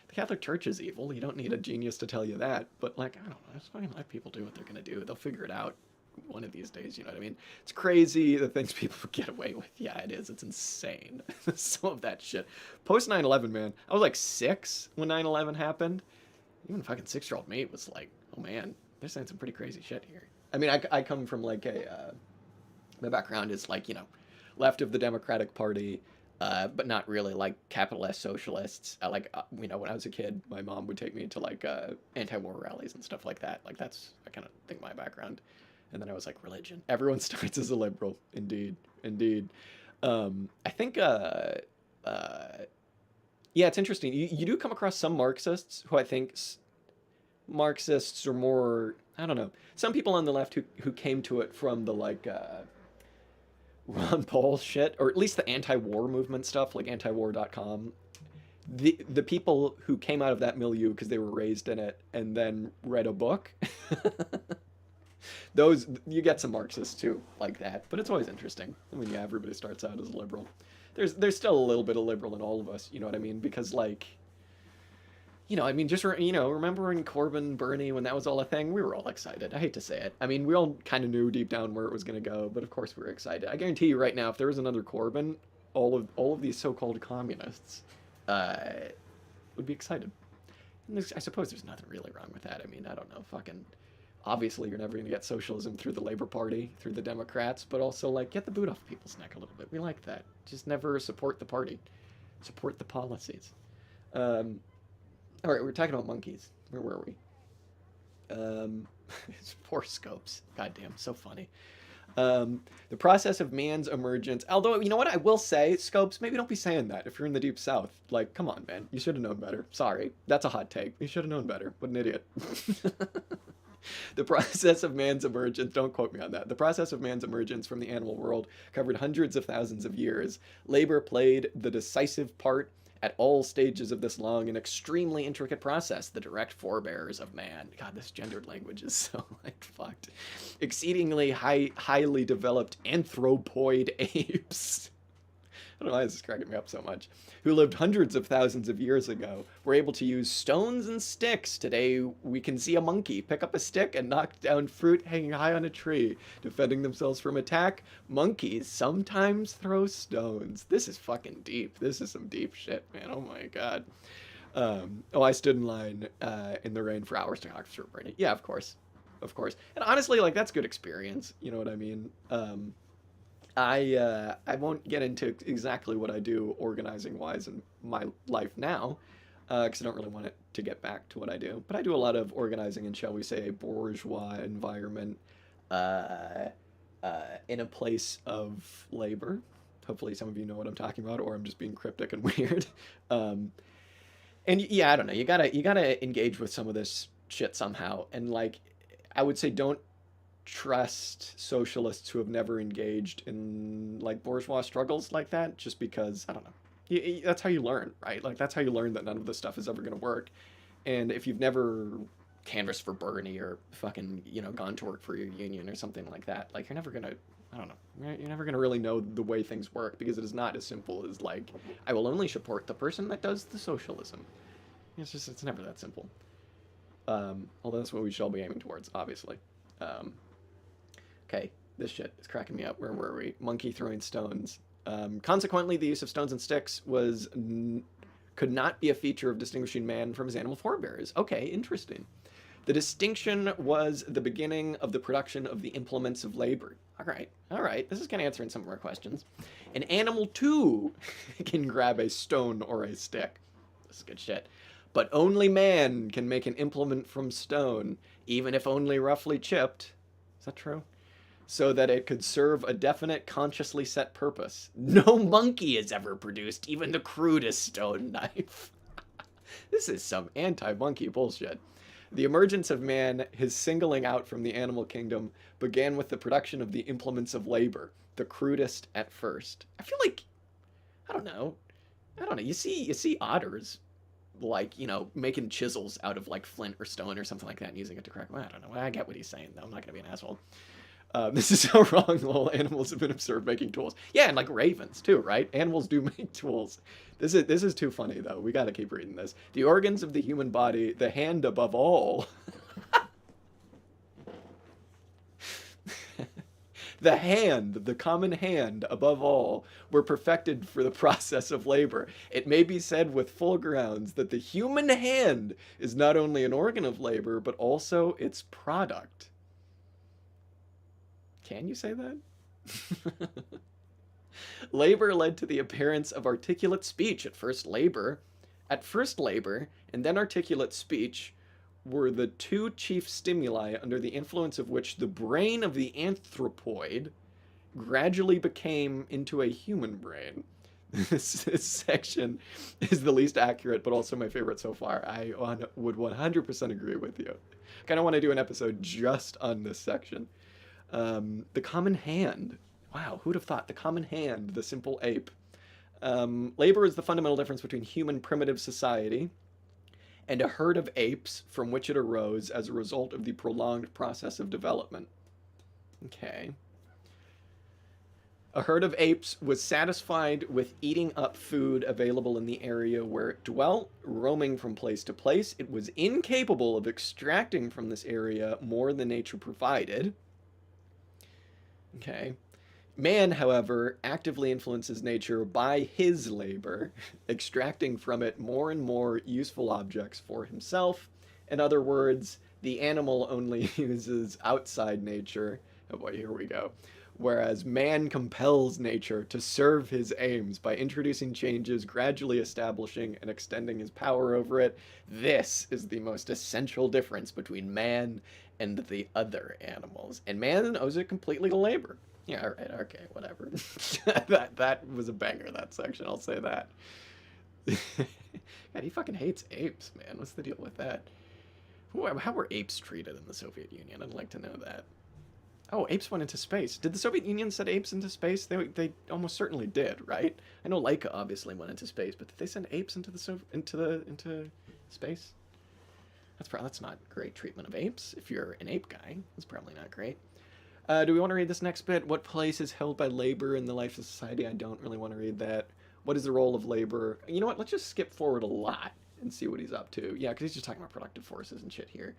The Catholic Church is evil. You don't need a genius to tell you that. But, like, I don't know. Just fucking let people do what they're going to do. They'll figure it out one of these days, you know what I mean? It's crazy the things people get away with. Yeah, it is. It's insane. Some of that shit. Post 9/11, man. I was, like, 6 when 9/11 happened. Even fucking 6-year-old me was like, oh, man, they're saying some pretty crazy shit here. I mean, I come from, like, my background is like, left of the Democratic Party, but not really like capitalist socialists. When I was a kid, my mom would take me to like anti-war rallies and stuff like that. Like that's, I kind of think my background. And then I was like, religion. Everyone starts as a liberal. Indeed. Indeed. I think, yeah, it's interesting. You do come across some Marxists who I think Marxists are more, I don't know, some people on the left who came to it from the like, Ron Paul shit, or at least the anti-war movement stuff, like antiwar.com. The people who came out of that milieu because they were raised in it and then read a book, those, you get some Marxists too, like that. But it's always interesting. I mean, yeah, everybody starts out as a liberal. There's still a little bit of liberal in all of us, you know what I mean? Because like, I mean, just, remembering Corbyn, Bernie, when that was all a thing, we were all excited. I hate to say it. I mean, we all kind of knew deep down where it was going to go, but of course we were excited. I guarantee you right now, if there was another Corbyn, all of these so-called communists would be excited. And I suppose there's nothing really wrong with that. I mean, I don't know, fucking, obviously you're never going to get socialism through the Labor Party, through the Democrats, but also, like, get the boot off people's neck a little bit. We like that. Just never support the party. Support the policies. All right, we're talking about monkeys. Where were we? Poor Scopes. Goddamn, so funny. The process of man's emergence. Although, you know what? I will say, Scopes, maybe don't be saying that if you're in the Deep South. Like, come on, man. You should have known better. Sorry. That's a hot take. You should have known better. What an idiot. The process of man's emergence, don't quote me on that. The process of man's emergence from the animal world covered hundreds of thousands of years. Labor played the decisive part at all stages of this long and extremely intricate process, the direct forebears of man. God, this gendered language is so like fucked. Exceedingly highly developed anthropoid apes. I don't know why this is cracking me up so much, who lived hundreds of thousands of years ago, were able to use stones and sticks. Today, we can see a monkey pick up a stick and knock down fruit hanging high on a tree, defending themselves from attack. Monkeys sometimes throw stones. This is fucking deep. This is some deep shit, man. Oh my god. I stood in line in the rain for hours to talk through Bernie. Yeah, of course. Of course. And honestly, like, that's good experience. You know what I mean? I won't get into exactly what I do organizing wise in my life now, because I don't really want it to get back to what I do. But I do a lot of organizing in, shall we say, a bourgeois environment, in a place of labor. Hopefully, some of you know what I'm talking about, or I'm just being cryptic and weird. And yeah, I don't know. You gotta engage with some of this shit somehow, and like, I would say, don't trust socialists who have never engaged in like bourgeois struggles like that, just because I don't know. That's how you learn, right? Like, that's how you learn that none of this stuff is ever going to work. And if you've never canvassed for Bernie or fucking, gone to work for your union or something like that, like, you're never gonna, I don't know, you're never gonna really know the way things work, because it is not as simple as like, I will only support the person that does the socialism. It's never that simple. Although that's what we should all be aiming towards, obviously. Okay, this shit is cracking me up. Where were we? Monkey throwing stones. Consequently, the use of stones and sticks could not be a feature of distinguishing man from his animal forebears. Okay, interesting. The distinction was the beginning of the production of the implements of labor. All right. This is kind of answering some of our questions. An animal, too, can grab a stone or a stick. This is good shit. But only man can make an implement from stone, even if only roughly chipped. Is that true? So that it could serve a definite, consciously set purpose. No monkey has ever produced even the crudest stone knife. This is some anti-monkey bullshit. The emergence of man, his singling out from the animal kingdom, began with the production of the implements of labor, the crudest at first. I feel like, I don't know. You see otters, like, making chisels out of like flint or stone or something like that and using it to crack. Well, I don't know. I get what he's saying, though. I'm not gonna be an asshole. This is so wrong. Little animals have been observed making tools. Yeah, and like ravens too, right? Animals do make tools. This is too funny, though. We got to keep reading this. The organs of the human body, the hand above all. The hand, the common hand above all, were perfected for the process of labor. It may be said with full grounds that the human hand is not only an organ of labor, but also its product. Can you say that? Labor led to the appearance of articulate speech. At first labor, and then articulate speech were the two chief stimuli under the influence of which the brain of the anthropoid gradually became into a human brain. This section is the least accurate, but also my favorite so far. I would 100% agree with you. I kind of want to do an episode just on this section. The common hand. Wow, who'd have thought? The common hand, the simple ape. Labor is the fundamental difference between human primitive society and a herd of apes from which it arose as a result of the prolonged process of development. Okay. A herd of apes was satisfied with eating up food available in the area where it dwelt, roaming from place to place. It was incapable of extracting from this area more than nature provided. Okay. Man, however, actively influences nature by his labor, extracting from it more and more useful objects for himself. In other words, the animal only uses outside nature. Oh boy, here we go. Whereas man compels nature to serve his aims by introducing changes, gradually establishing and extending his power over it. This is the most essential difference between man and the other animals. And man owes it completely to labor. Yeah, all right, okay, whatever. that was a banger, that section, I'll say that. God, he fucking hates apes, man. What's the deal with that? How were apes treated in the Soviet Union? I'd like to know that. Oh, apes went into space. Did the Soviet Union send apes into space? They almost certainly did, right? I know Laika obviously went into space, but did they send apes into into space? That's not great treatment of apes. If you're an ape guy, that's probably not great. Do we want to read this next bit? What place is held by labor in the life of society? I don't really want to read that. What is the role of labor? You know what? Let's just skip forward a lot and see what he's up to. Yeah, because he's just talking about productive forces and shit here.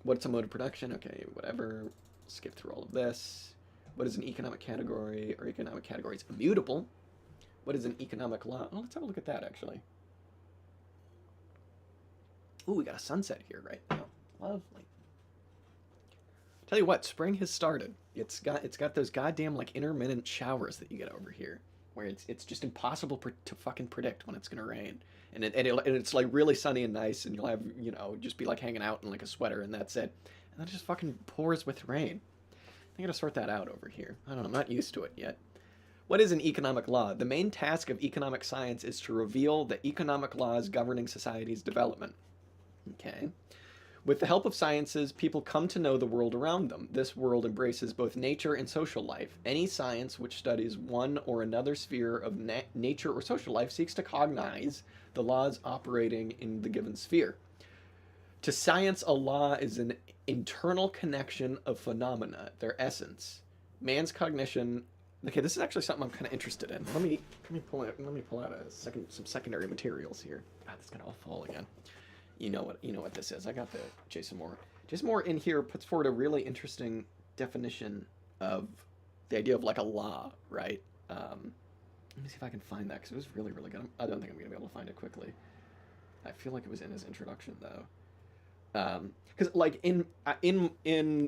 What's a mode of production? Okay, whatever. Skip through all of this. What is an economic category? Or economic categories immutable? What is an economic law? Oh, let's have a look at that, actually. Ooh, we got a sunset here right now. Lovely. Tell you what, spring has started. It's got those goddamn like intermittent showers that you get over here, where it's just impossible to fucking predict when it's gonna rain, and it's like really sunny and nice, and you'll have just be like hanging out in like a sweater and that's it, and then it just fucking pours with rain. I gotta sort that out over here. I don't know. I'm not used to it yet. What is an economic law? The main task of economic science is to reveal the economic laws governing society's development. Okay. With the help of sciences, people come to know the world around them. This world embraces both nature and social life. Any science which studies one or another sphere of nature or social life seeks to cognize the laws operating in the given sphere. To science, a law is an internal connection of phenomena, their essence. Man's cognition. Okay, this is actually something I'm kind of interested in. Let me pull out some secondary materials here. God, this is gonna all fall again. You know what this is. I got the Jason Moore. Jason Moore in here puts forward a really interesting definition of the idea of like a law, right? Let me see if I can find that because it was really, really good. I don't think I'm gonna be able to find it quickly. I feel like it was in his introduction though, because like in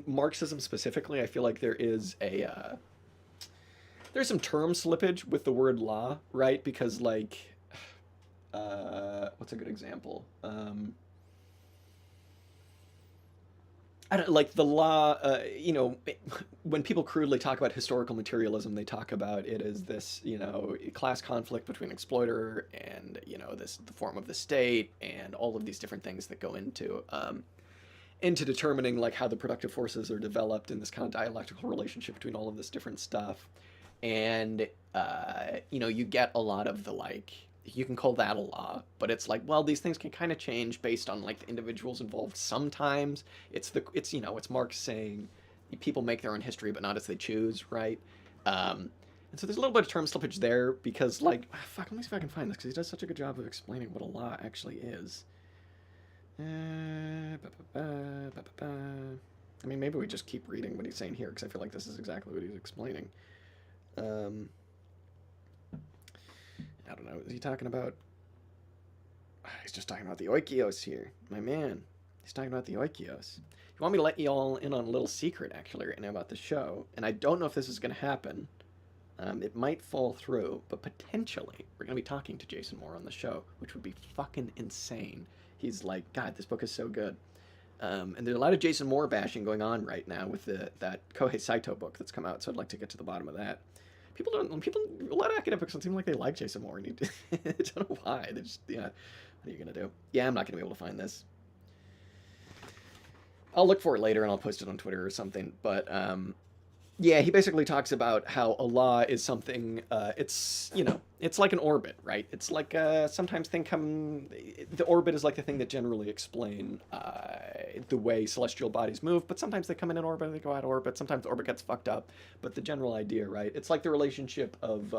Marxism specifically, I feel like there is there's some term slippage with the word law, right? Because like. What's a good example? I don't like the law. When people crudely talk about historical materialism, they talk about it as this, class conflict between exploiter and the form of the state and all of these different things that go into determining like how the productive forces are developed in this kind of dialectical relationship between all of this different stuff, and you get a lot of the like. You can call that a law, but it's like, well, these things can kind of change based on like the individuals involved. Sometimes it's Marx saying people make their own history, but not as they choose, right? And so there's a little bit of term slippage there because like, fuck, let me see if I can find this because he does such a good job of explaining what a law actually is. I mean, maybe we just keep reading what he's saying here because I feel like this is exactly what he's explaining. I don't know. Is he talking about... He's just talking about the oikios here. My man. He's talking about the oikios. You want me to let you all in on a little secret, actually, right now about the show. And I don't know if this is going to happen. It might fall through. But potentially, we're going to be talking to Jason Moore on the show, which would be fucking insane. He's like, God, this book is so good. And there's a lot of Jason Moore bashing going on right now with that Kohei Saito book that's come out. So I'd like to get to the bottom of that. A lot of academics don't seem like they like Jason Moore. And I don't know why. They're just, what are you going to do? Yeah, I'm not going to be able to find this. I'll look for it later and I'll post it on Twitter or something. But, yeah, he basically talks about how a law is something, it's like an orbit, right? It's like sometimes the orbit is like the thing that generally explain the way celestial bodies move, but sometimes they come in orbit and they go out of orbit. Sometimes the orbit gets fucked up, but the general idea, right? It's like the relationship of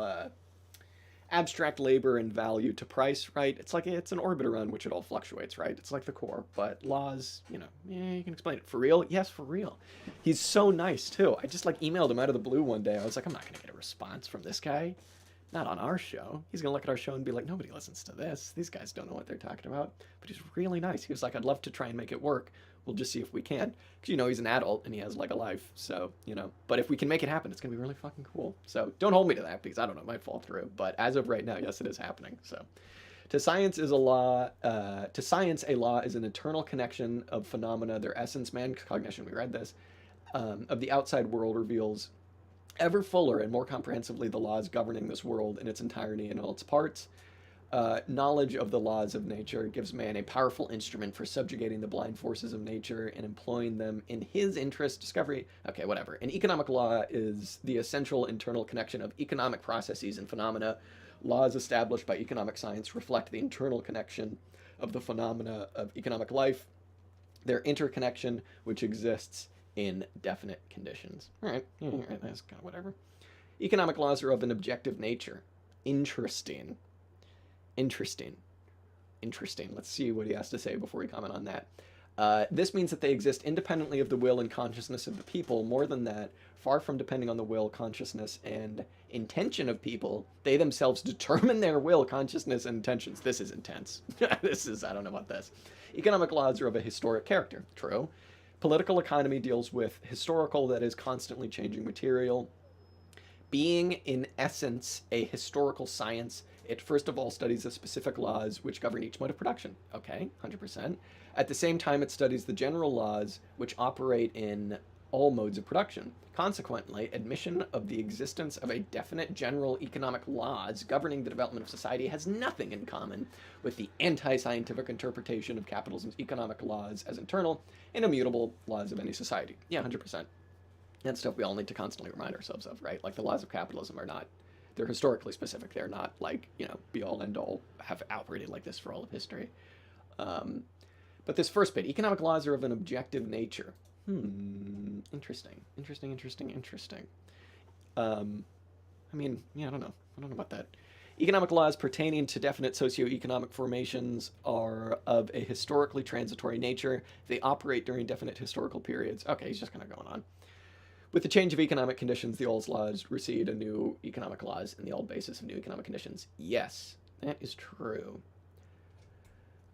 abstract labor and value to price, right? It's an orbit around which it all fluctuates, right? It's like the core, but laws, you can explain it. For real? Yes, for real. He's so nice, too. I just, emailed him out of the blue one day. I was like, I'm not going to get a response from this guy. Not on our show. He's going to look at our show and be like, nobody listens to this. These guys don't know what they're talking about. But he's really nice. He was like, I'd love to try and make it work. We'll just see if we can. Because, he's an adult and he has, a life. So, But if we can make it happen, it's going to be really fucking cool. So don't hold me to that because I don't know. It might fall through. But as of right now, yes, it is happening. So to science, a law is an internal connection of phenomena, their essence, man's cognition. We read this. Of the outside world reveals ever fuller and more comprehensively the laws governing this world in its entirety and all its parts. Knowledge of the laws of nature gives man a powerful instrument for subjugating the blind forces of nature and employing them in his interest. Discovery. Okay, whatever. An economic law is the essential internal connection of economic processes and phenomena. Laws established by economic science reflect the internal connection of the phenomena of economic life, their interconnection, which exists in definite conditions. All right, that's kind of whatever. Economic laws are of an objective nature. Interesting. Interesting. Let's see what he has to say before we comment on that. This means that they exist independently of the will and consciousness of the people. More than that, far from depending on the will, consciousness, and intention of people, they themselves determine their will, consciousness, and intentions. This is intense. I don't know about this. Economic laws are of a historic character. True. Political economy deals with historical, that is, constantly changing material. Being, in essence, a historical science, it first of all studies the specific laws which govern each mode of production. Okay, 100%. At the same time, it studies the general laws which operate in all modes of production. Consequently, admission of the existence of a definite general economic laws governing the development of society has nothing in common with the anti-scientific interpretation of capitalism's economic laws as internal and immutable laws of any society. Yeah, 100%. That's stuff we all need to constantly remind ourselves of, right? Like, the laws of capitalism are not, they're historically specific. They're not like, be all end all, have operated like this for all of history. But this first bit, economic laws are of an objective nature. Interesting. I don't know about that. Economic laws pertaining to definite socio-economic formations are of a historically transitory nature. They operate during definite historical periods. Okay, he's just kind of going on. With the change of economic conditions, the old laws recede a new economic laws and the old basis of new economic conditions. Yes, that is true.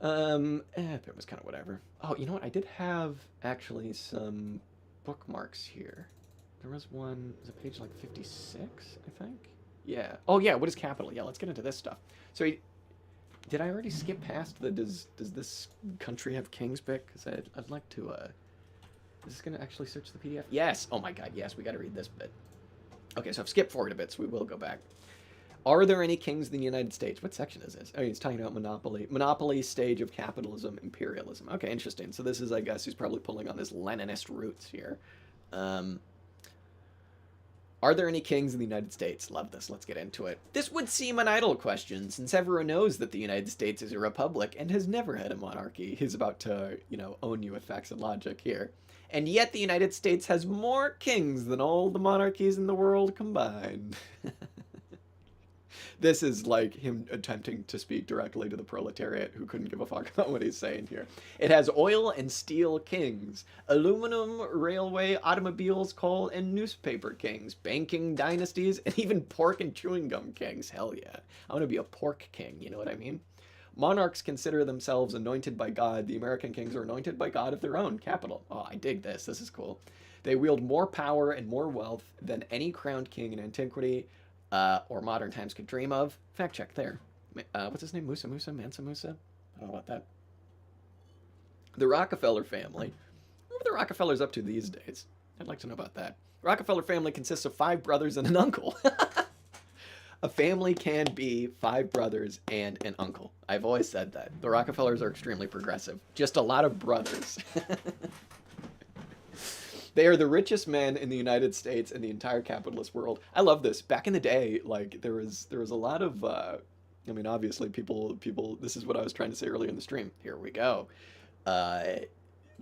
It was kind of whatever. Oh, you know what? I did have actually some bookmarks here. There was one, was it page like 56, I think? Yeah. Oh yeah, what is capital? Yeah, let's get into this stuff. So, did I already skip past the, does this country have kings bit? Because I'd like to, is this going to actually search the PDF? Yes! Oh my god, yes, we got to read this bit. Okay, so I've skipped forward a bit, so we will go back. Are there any kings in the United States? What section is this? Oh, he's talking about monopoly. Monopoly, stage of capitalism, imperialism. Okay, interesting. So this is, I guess, he's probably pulling on his Leninist roots here. Are there any kings in the United States? Love this. Let's get into it. This would seem an idle question, since everyone knows that the United States is a republic and has never had a monarchy. He's about to, own you with facts and logic here. And yet the United States has more kings than all the monarchies in the world combined. This is like him attempting to speak directly to the proletariat who couldn't give a fuck about what he's saying here. It has oil and steel kings, aluminum, railway, automobiles, coal, and newspaper kings, banking dynasties, and even pork and chewing gum kings. Hell yeah. I want to be a pork king, you know what I mean? Monarchs consider themselves anointed by God. The American kings are anointed by God of their own capital. Oh, I dig this. This is cool. They wield more power and more wealth than any crowned king in antiquity or modern times could dream of. Fact check there. What's his name? Mansa Musa? I don't know about that. The Rockefeller family. What are the Rockefellers up to these days? I'd like to know about that. The Rockefeller family consists of 5 brothers and an uncle. A family can be 5 brothers and an uncle. I've always said that. The Rockefellers are extremely progressive. Just a lot of brothers. They are the richest men in the United States and the entire capitalist world. I love this. Back in the day, like there was a lot of, obviously people. This is what I was trying to say earlier in the stream. Here we go. The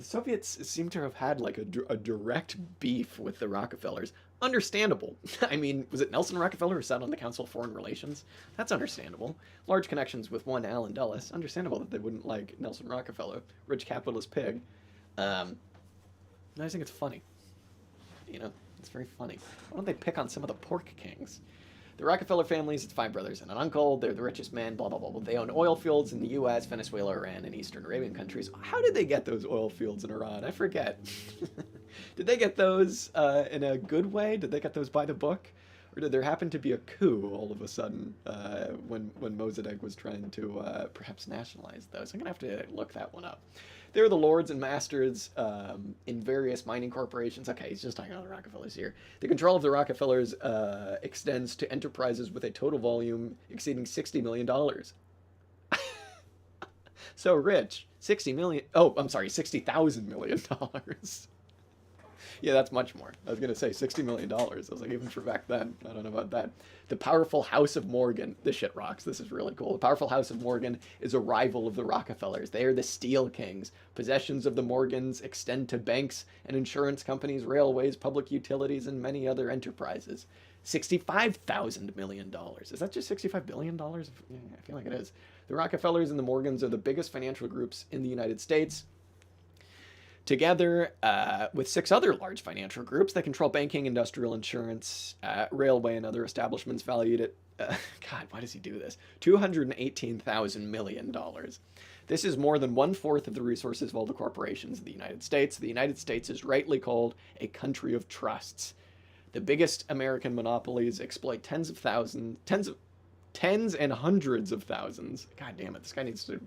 Soviets seem to have had like a direct beef with the Rockefellers. Understandable. I mean, was it Nelson Rockefeller who sat on the Council of Foreign Relations? That's understandable. Large connections with one Allen Dulles. Understandable that they wouldn't like Nelson Rockefeller. Rich capitalist pig. I think it's funny. It's very funny. Why don't they pick on some of the pork kings? The Rockefeller families, it's 5 brothers and an uncle. They're the richest men, blah, blah, blah, blah. They own oil fields in the U.S., Venezuela, Iran, and Eastern Arabian countries. How did they get those oil fields in Iran? I forget. Did they get those in a good way? Did they get those by the book? Or did there happen to be a coup all of a sudden when Mossadegh was trying to perhaps nationalize those? I'm going to have to look that one up. They're the lords and masters in various mining corporations. Okay, he's just talking about the Rockefellers here. The control of the Rockefellers extends to enterprises with a total volume exceeding $60 million. So rich. 60 million. Oh, I'm sorry, $60,000 million. Yeah, that's much more. I was going to say $60 million. I was like, even for back then, I don't know about that. The powerful House of Morgan. This shit rocks. This is really cool. The powerful House of Morgan is a rival of the Rockefellers. They are the Steel Kings. Possessions of the Morgans extend to banks and insurance companies, railways, public utilities, and many other enterprises. $65,000 million. Is that just $65 billion? Yeah, I feel like it is. The Rockefellers and the Morgans are the biggest financial groups in the United States. Together with six other large financial groups that control banking, industrial, insurance, railway, and other establishments valued at, God, why does he do this? $218,000 million. This is more than 1/4 of the resources of all the corporations in the United States. The United States is rightly called a country of trusts. The biggest American monopolies exploit tens and hundreds of thousands. God damn it, this guy needs to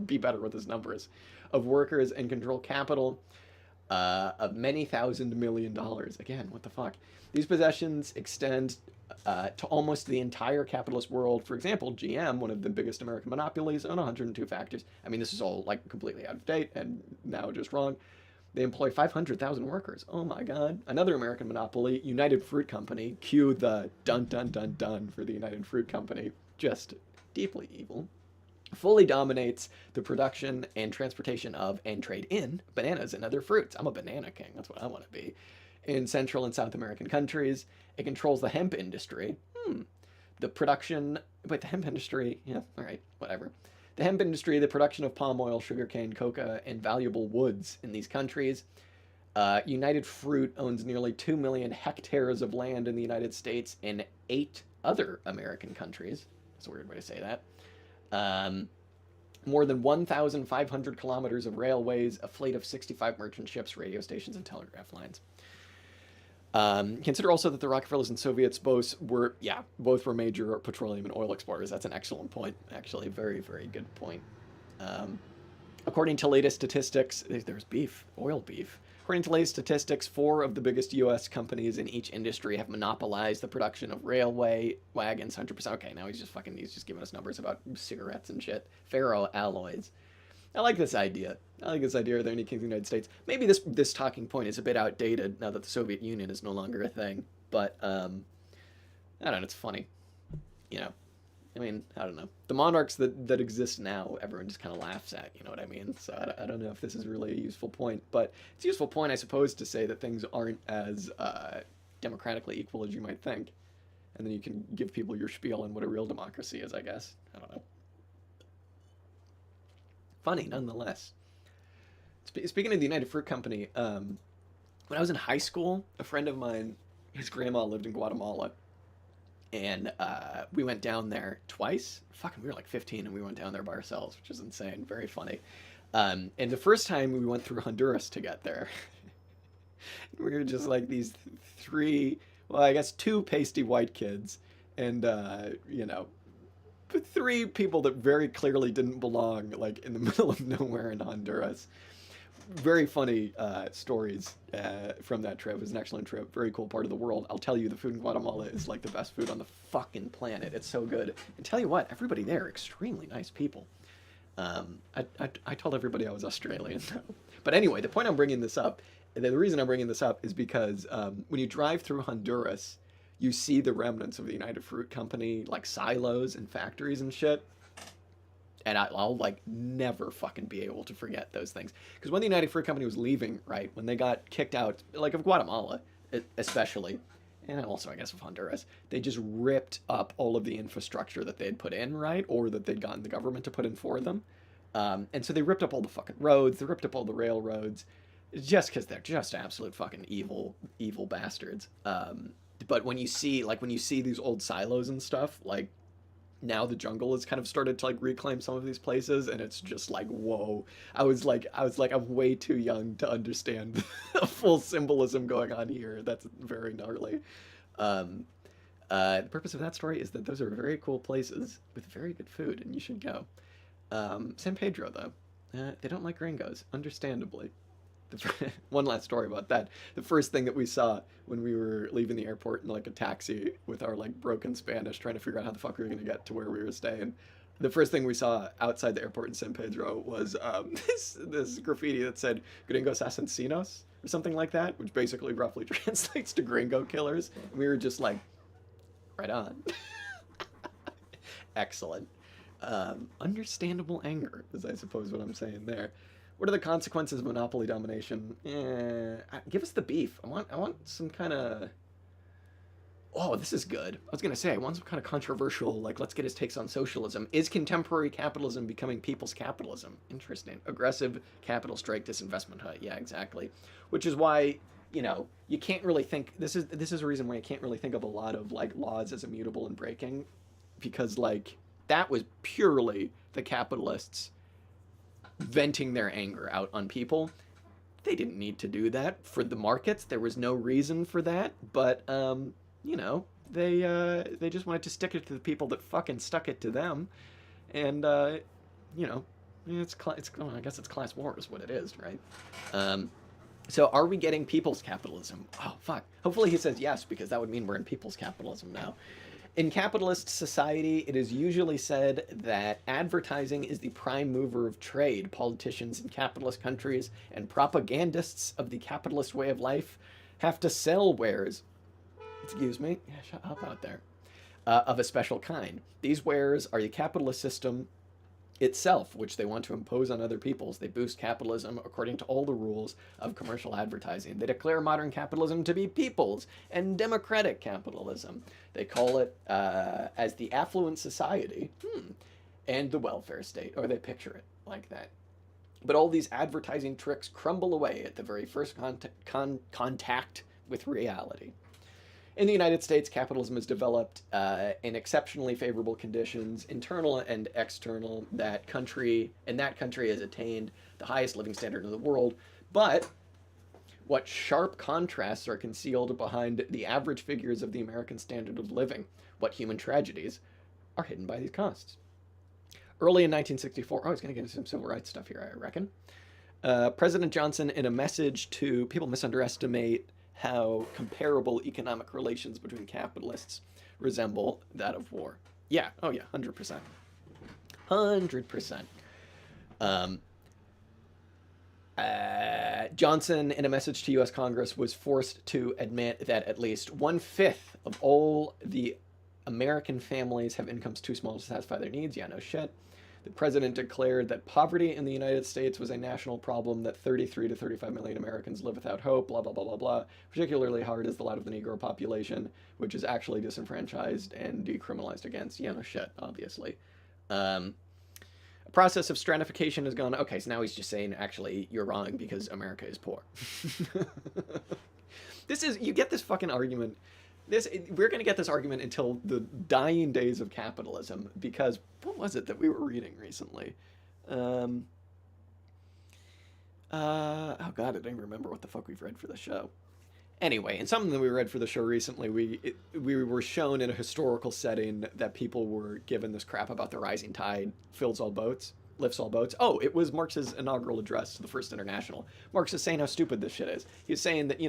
be better with his numbers. Of workers and control capital of many $1,000 million. Again, what the fuck? These possessions extend to almost the entire capitalist world. For example, GM, one of the biggest American monopolies, own 102 factories. I mean, this is all like completely out of date and now just wrong. They employ 500,000 workers. Oh my God. Another American monopoly, United Fruit Company. Cue the dun dun dun dun for the United Fruit Company. Just deeply evil. Fully dominates the production and transportation of and trade in bananas and other fruits. I'm a banana king. That's what I want to be. In Central and South American countries, it controls the hemp industry. The production, wait, the hemp industry, yeah, all right, whatever. The hemp industry, the production of palm oil, sugarcane, coca, and valuable woods in these countries. United Fruit owns nearly 2 million hectares of land in the United States and 8 other American countries. That's a weird way to say that. More than 1,500 kilometers of railways, a fleet of 65 merchant ships, radio stations, and telegraph lines. Consider also that the Rockefellers and Soviets both were major petroleum and oil exporters. That's an excellent point, actually. Very, very good point. According to latest statistics, there's beef, oil beef. According to latest statistics, 4 of the biggest U.S. companies in each industry have monopolized the production of railway wagons, 100%. Okay, now he's just giving us numbers about cigarettes and shit. Ferroalloys. I like this idea. Are there any kings in the United States? Maybe this talking point is a bit outdated now that the Soviet Union is no longer a thing. But, I don't know, it's funny. You know, I mean, I don't know. The monarchs that exist now, everyone just kind of laughs at, you know what I mean? So I don't know if this is really a useful point. But it's a useful point, I suppose, to say that things aren't as democratically equal as you might think. And then you can give people your spiel on what a real democracy is, I guess. I don't know. Funny, nonetheless. Speaking of the United Fruit Company, when I was in high school, a friend of mine, his grandma lived in Guatemala. And we went down there twice. Fucking, we were like 15 and we went down there by ourselves, which is insane. Very funny. And the first time we went through Honduras to get there, we were just like these 2 pasty white kids. And, 3 people that very clearly didn't belong, like, in the middle of nowhere in Honduras. Very funny stories from that trip. It was an excellent trip. Very cool part of the world. I'll tell you, the food in Guatemala is like the best food on the fucking planet. It's so good. And tell you what, everybody there, extremely nice people. I told everybody I was Australian. But anyway, the reason I'm bringing this up is because when you drive through Honduras, you see the remnants of the United Fruit Company, like silos and factories and shit. And I'll like never fucking be able to forget those things. Because when the United Fruit Company was leaving, right, when they got kicked out, like of Guatemala especially, and also I guess of Honduras, they just ripped up all of the infrastructure that they had put in, right, or that they'd gotten the government to put in for them. And so they ripped up all the fucking roads, they ripped up all the railroads, just because they're just absolute fucking evil bastards. But when you see these old silos and stuff, like, now the jungle has kind of started to like reclaim some of these places, and it's just like, whoa. I was like I'm way too young to understand the full symbolism going on here. That's very gnarly. The purpose of that story is that those are very cool places with very good food, and you should go. San Pedro, though, they don't like gringos, understandably. One last story about that. The first thing that we saw when we were leaving the airport in like a taxi with our like broken Spanish, trying to figure out how the fuck we were going to get to where we were staying, The first thing we saw outside the airport in San Pedro was this graffiti that said "Gringos Asesinos" or something like that, which basically roughly translates to "Gringo Killers." And we were just like, right on. Excellent. Understandable anger is, I suppose, what I'm saying there. What are the consequences of monopoly domination? Give us the beef. I want some kind of. Oh, this is good. I was gonna say I want some kind of controversial. Like, let's get his takes on socialism. Is contemporary capitalism becoming people's capitalism? Interesting. Aggressive capital strike disinvestment hut. Yeah, exactly. Which is why, you can't really think. This is a reason why you can't really think of a lot of like laws as immutable and breaking, because like that was purely the capitalists venting their anger out on people. They didn't need to do that for the markets. There was no reason for that, but they just wanted to stick it to the people that fucking stuck it to them, and I guess it's class war is what it is, right? So are we getting people's capitalism? Oh fuck. Hopefully he says yes, because that would mean we're in people's capitalism now. In capitalist society, it is usually said that advertising is the prime mover of trade. Politicians in capitalist countries and propagandists of the capitalist way of life have to sell wares. Excuse me. Yeah, shut up out there. Of a special kind. These wares are the capitalist system itself, which they want to impose on other peoples. They boost capitalism according to all the rules of commercial advertising. They declare modern capitalism to be people's and democratic capitalism. They call it as the affluent society and the welfare state, or they picture it like that. But all these advertising tricks crumble away at the very first contact with reality. In the United States, capitalism has developed in exceptionally favorable conditions, internal and external. That country has attained the highest living standard in the world. But what sharp contrasts are concealed behind the average figures of the American standard of living? What human tragedies are hidden by these costs? Early in 1964, I was going to get into some civil rights stuff here, I reckon. President Johnson, in a message to people, underestimate how comparable economic relations between capitalists resemble that of war. Yeah, oh yeah, 100%. 100%. Johnson, in a message to U.S. Congress, was forced to admit that at least 1/5 of all the American families have incomes too small to satisfy their needs. Yeah, no shit. The president declared that poverty in the United States was a national problem, that 33 to 35 million Americans live without hope, blah, blah, blah, blah, blah. Particularly hard is the lot of the Negro population, which is actually disenfranchised and decriminalized against. Yeah, no shit, obviously. A process of stratification has gone, okay, so now he's just saying, actually, you're wrong because America is poor. You get this fucking argument. We're going to get this argument until the dying days of capitalism, because what was it that we were reading recently? Oh god, I don't even remember what the fuck we've read for the show. Anyway, in something that we read for the show recently, we were shown in a historical setting that people were given this crap about the rising tide fills all boats, lifts all boats. Oh, it was Marx's inaugural address to the First International. Marx is saying how stupid this shit is. He's saying that,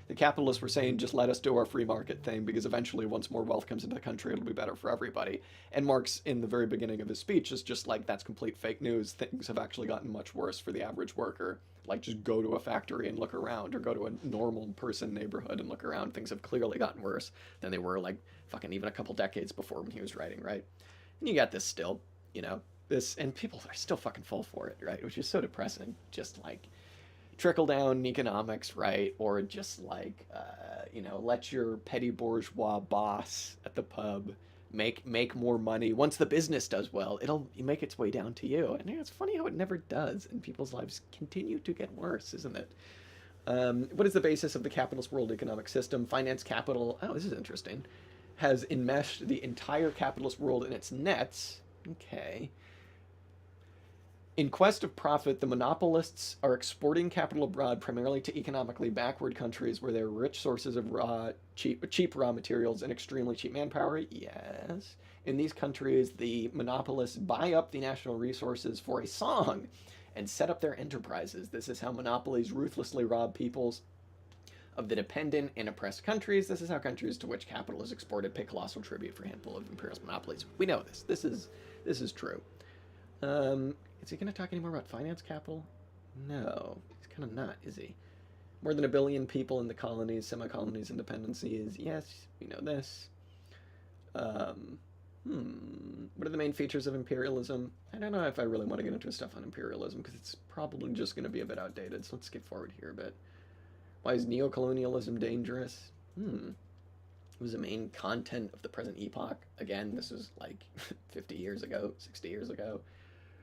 the capitalists were saying, just let us do our free market thing, because eventually once more wealth comes into the country, it'll be better for everybody. And Marx, in the very beginning of his speech, is just like, that's complete fake news. Things have actually gotten much worse for the average worker. Like, just go to a factory and look around, or go to a normal person neighborhood and look around. Things have clearly gotten worse than they were, like, fucking even a couple decades before when he was writing, right? And you got this still, this, and people are still fucking full for it, right? Which is so depressing. Just like trickle down economics, right? Or just like, let your petty bourgeois boss at the pub make more money. Once the business does well, it'll make its way down to you. And it's funny how it never does, and people's lives continue to get worse, isn't it? What is the basis of the capitalist world economic system? Finance capital, oh, this is interesting, has enmeshed the entire capitalist world in its nets. Okay. In quest of profit, the monopolists are exporting capital abroad, primarily to economically backward countries where there are rich sources of cheap raw materials and extremely cheap manpower. Yes. In these countries, the monopolists buy up the national resources for a song and set up their enterprises. This is how monopolies ruthlessly rob peoples of the dependent and oppressed countries. This is how countries to which capital is exported pay colossal tribute for a handful of imperialist monopolies. We know this. This This is true. Is he going to talk any more about finance capital? No, he's kind of not, is he? More than 1 billion people in the colonies, semi-colonies, and dependencies. Yes, we know this. Um, what are the main features of imperialism? I don't know if I really want to get into stuff on imperialism because it's probably just going to be a bit outdated. So let's skip forward here a bit. Why is neocolonialism dangerous? It was the main content of the present epoch. Again, this was like 50 years ago, 60 years ago.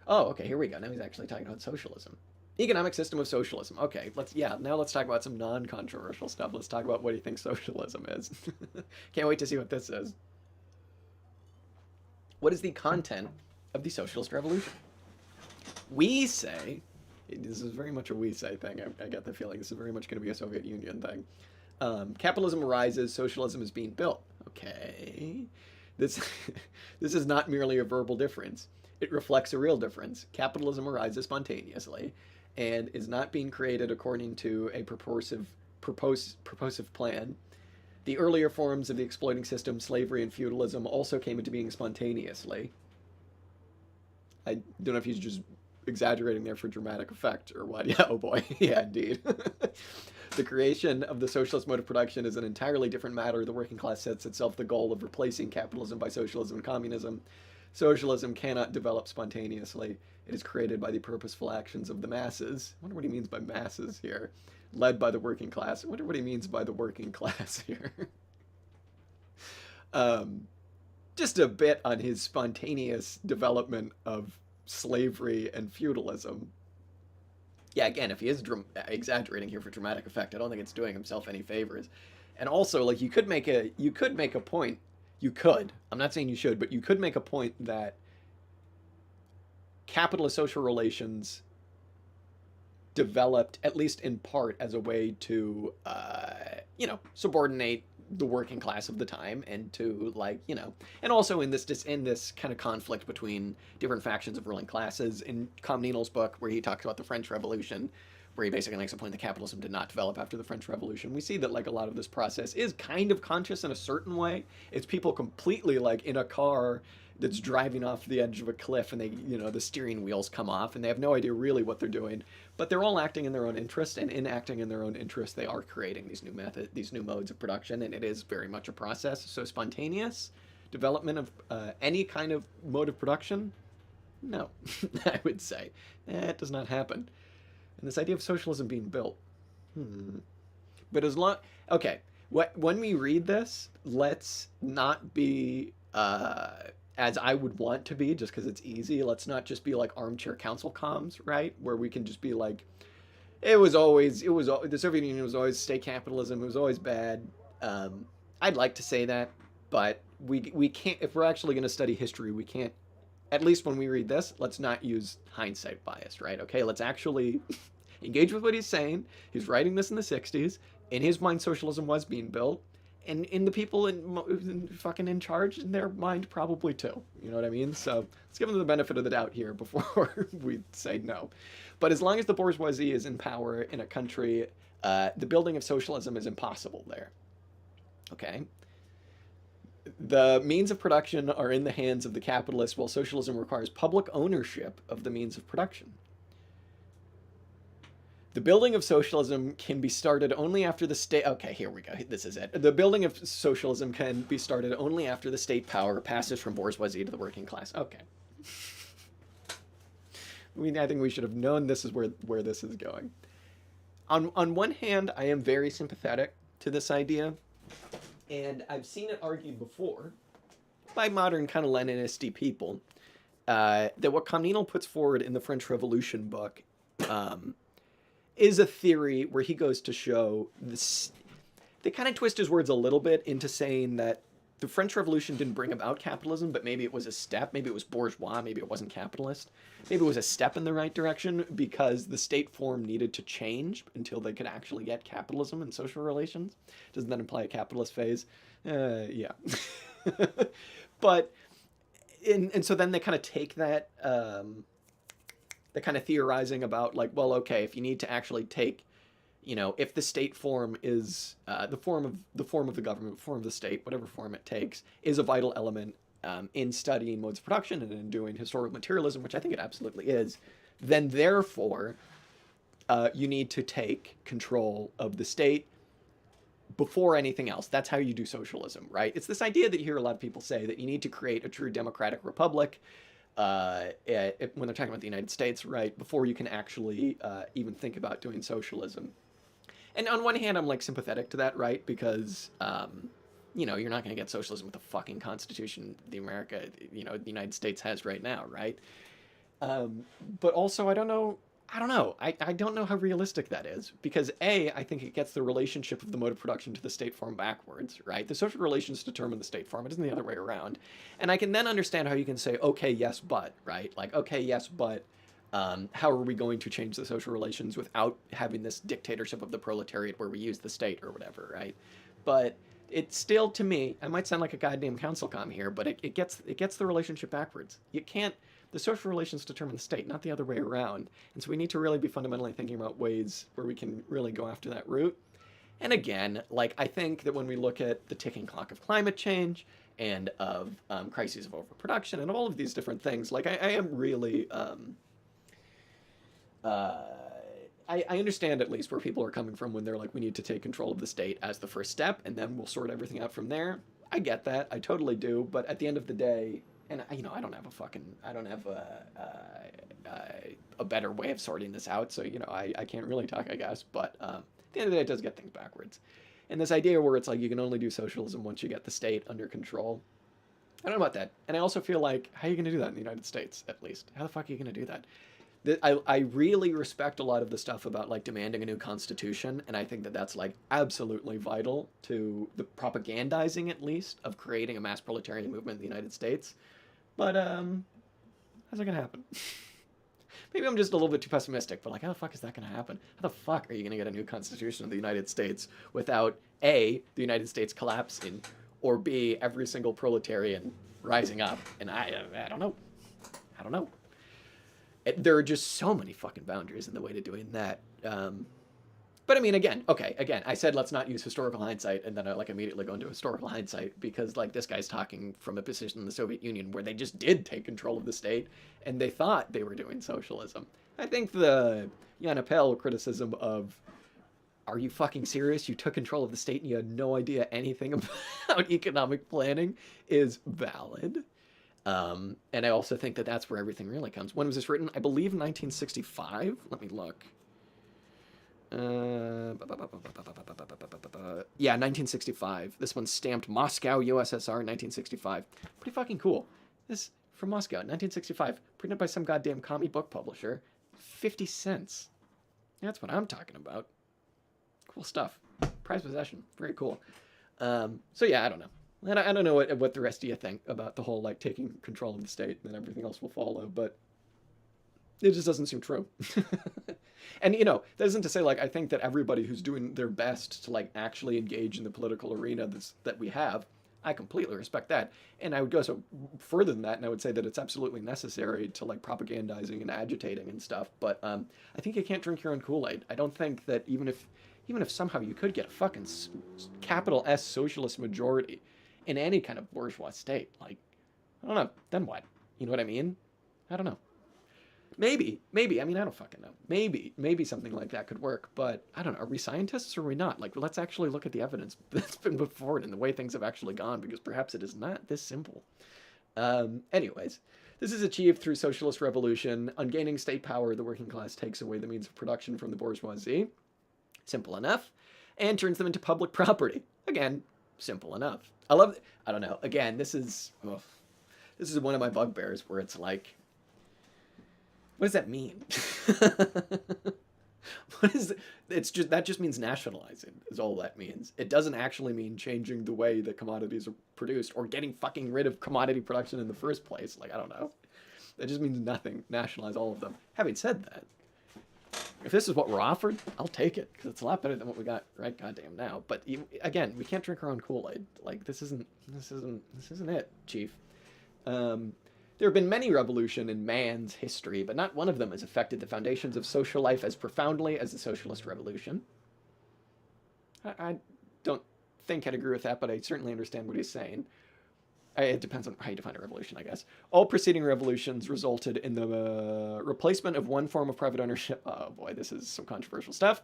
Oh, okay, here we go. Now he's actually talking about socialism. Economic system of socialism. Okay, now let's talk about some non-controversial stuff. Let's talk about what he thinks socialism is. Can't wait to see what this is. What is the content of the socialist revolution? We say, this is very much a we say thing. I get the feeling this is very much going to be a Soviet Union thing. Capitalism arises, socialism is being built. Okay. This is not merely a verbal difference. It reflects a real difference. Capitalism arises spontaneously and is not being created according to a purposive plan. The earlier forms of the exploiting system, slavery and feudalism, also came into being spontaneously. I don't know if he's just exaggerating there for dramatic effect or what. Yeah, oh boy. Yeah, indeed. The creation of the socialist mode of production is an entirely different matter. The working class sets itself the goal of replacing capitalism by socialism and communism. Socialism cannot develop spontaneously. It is created by the purposeful actions of the masses. I wonder what he means by masses here. Led by the working class. I wonder what he means by the working class here. Just a bit on his spontaneous development of slavery and feudalism. Yeah, again, if he is exaggerating here for dramatic effect, I don't think it's doing himself any favors. And also, like, you could make a point. You could. I'm not saying you should, but you could make a point that capitalist social relations developed, at least in part, as a way to, subordinate the working class of the time and to, and also in this kind of conflict between different factions of ruling classes. In Comnenal's book, where he talks about the French Revolution, where he basically makes a point that capitalism did not develop after the French Revolution, we see that, a lot of this process is kind of conscious in a certain way. It's people completely, in a car that's driving off the edge of a cliff and they, the steering wheels come off and they have no idea really what they're doing, but they're all acting in their own interest, and in acting in their own interest, they are creating these new modes of production, and it is very much a process. So spontaneous development of any kind of mode of production, no, I would say that does not happen. And this idea of socialism being built, but okay, when we read this, let's not be as I would want to be, just because it's easy. Let's not just be like armchair council comms, right? Where we can just be like, the Soviet Union was always state capitalism. It was always bad. I'd like to say that, but we can't, if we're actually going to study history, we can't, at least when we read this, let's not use hindsight bias, right? Okay, let's actually engage with what he's saying. He's writing this in the 60s. In his mind, socialism was being built. And in the people fucking in charge, in their mind, probably too. You know what I mean? So let's give them the benefit of the doubt here before we say no. But as long as the bourgeoisie is in power in a country, the building of socialism is impossible there. Okay? The means of production are in the hands of the capitalists, while socialism requires public ownership of the means of production. The building of socialism can be started only after the state... Okay, here we go. This is it. The building of socialism can be started only after the state power passes from bourgeoisie to the working class. Okay. I think we should have known this is where this is going. On one hand, I am very sympathetic to this idea, and I've seen it argued before by modern kind of Leninisty people, that what Comnenal puts forward in the French Revolution book is a theory where he goes to show this. They kind of twist his words a little bit into saying that the French Revolution didn't bring about capitalism, but maybe it was a step. Maybe it was bourgeois. Maybe it wasn't capitalist. Maybe it was a step in the right direction because the state form needed to change until they could actually get capitalism and social relations. Doesn't that imply a capitalist phase? Yeah. But, and so then they kind of take that, they're kind of theorizing about okay, if you need to actually take, if the state form is the form of the government, form of the state, whatever form it takes, is a vital element in studying modes of production and in doing historical materialism, which I think it absolutely is, then therefore you need to take control of the state before anything else. That's how you do socialism, right? It's this idea that you hear a lot of people say that you need to create a true democratic republic when they're talking about the United States, right? Before you can actually even think about doing socialism. And on one hand, I'm like sympathetic to that, right? Because you know, you're not going to get socialism with the fucking constitution the the United States has right now, right? But also, I don't know. I don't know how realistic that is because I think it gets the relationship of the mode of production to the state form backwards, right? The social relations determine the state form. It isn't the other way around. And I can then understand how you can say, okay, yes, but, right? Like, okay, yes, but how are we going to change the social relations without having this dictatorship of the proletariat where we use the state or whatever, right? But it's still, to me, I might sound like a goddamn council comm here, but it gets the relationship backwards. You can't. The social relations determine the state, not the other way around. And so we need to really be fundamentally thinking about ways where we can really go after that route. And again, like, I think that when we look at the ticking clock of climate change and of crises of overproduction and all of these different things, like, I am really, I understand at least where people are coming from when they're like, we need to take control of the state as the first step, and then we'll sort everything out from there. I get that. I totally do. But at the end of the day, and I don't have a better way of sorting this out, so I can't really talk, I guess. But at the end of the day, it does get things backwards. And this idea where it's like you can only do socialism once you get the state under control, I don't know about that. And I also feel like, how are you going to do that in the United States, at least? How the fuck are you going to do that? I really respect a lot of the stuff about like demanding a new constitution, and I think that that's like absolutely vital to the propagandizing, at least, of creating a mass proletarian movement in the United States. But how's that gonna happen? Maybe I'm just a little bit too pessimistic, but like, how the fuck is that gonna happen? How the fuck are you gonna get a new constitution of the United States without A, the United States collapsing, or B, every single proletarian rising up? And I don't know. I don't know. There are just so many fucking boundaries in the way to doing that. But I mean, again, I said let's not use historical hindsight, and then I like immediately go into historical hindsight because like this guy's talking from a position in the Soviet Union where they just did take control of the state and they thought they were doing socialism. I think the Jan Appel criticism of, are you fucking serious? You took control of the state and you had no idea anything about economic planning is valid. And I also think that that's where everything really comes. When was this written? I believe 1965. Let me look. Yeah, 1965. This one's stamped Moscow, USSR, 1965. Pretty fucking cool. This from Moscow, 1965. Printed by some goddamn commie book publisher. 50 cents. That's what I'm talking about. Cool stuff. Prized possession. Very cool. So yeah, I don't know. I don't know what the rest of you think about the whole like taking control of the state and then everything else will follow, but it just doesn't seem true. And that isn't to say like I think that everybody who's doing their best to like actually engage in the political arena that we have, I completely respect that. And I would go so further than that, and I would say that it's absolutely necessary to like propagandizing and agitating and stuff. But I think you can't drink your own Kool-Aid. I don't think that even if somehow you could get a fucking capital S socialist majority in any kind of bourgeois state, like, I don't know, then what? You know what I mean? I don't know. Maybe, I mean, I don't fucking know. Maybe something like that could work, but I don't know. Are we scientists or are we not? Like, let's actually look at the evidence that's been put forward and the way things have actually gone, because perhaps it is not this simple. Anyways, this is achieved through socialist revolution. On gaining state power, the working class takes away the means of production from the bourgeoisie. Simple enough. And turns them into public property. Again, simple enough. I don't know. Again, this is one of my bugbears where it's like, what does that mean? That just means nationalizing is all that means. It doesn't actually mean changing the way that commodities are produced or getting fucking rid of commodity production in the first place. Like, I don't know. That just means nothing. Nationalize all of them. Having said that, if this is what we're offered, I'll take it because it's a lot better than what we got right goddamn now. But again, we can't drink our own Kool-Aid. Like, this isn't it, Chief. There have been many revolutions in man's history, but not one of them has affected the foundations of social life as profoundly as the socialist revolution. I don't think I'd agree with that, but I certainly understand what he's saying. It depends on how you define a revolution, I guess. All preceding revolutions resulted in the replacement of one form of private ownership. Oh boy, this is some controversial stuff.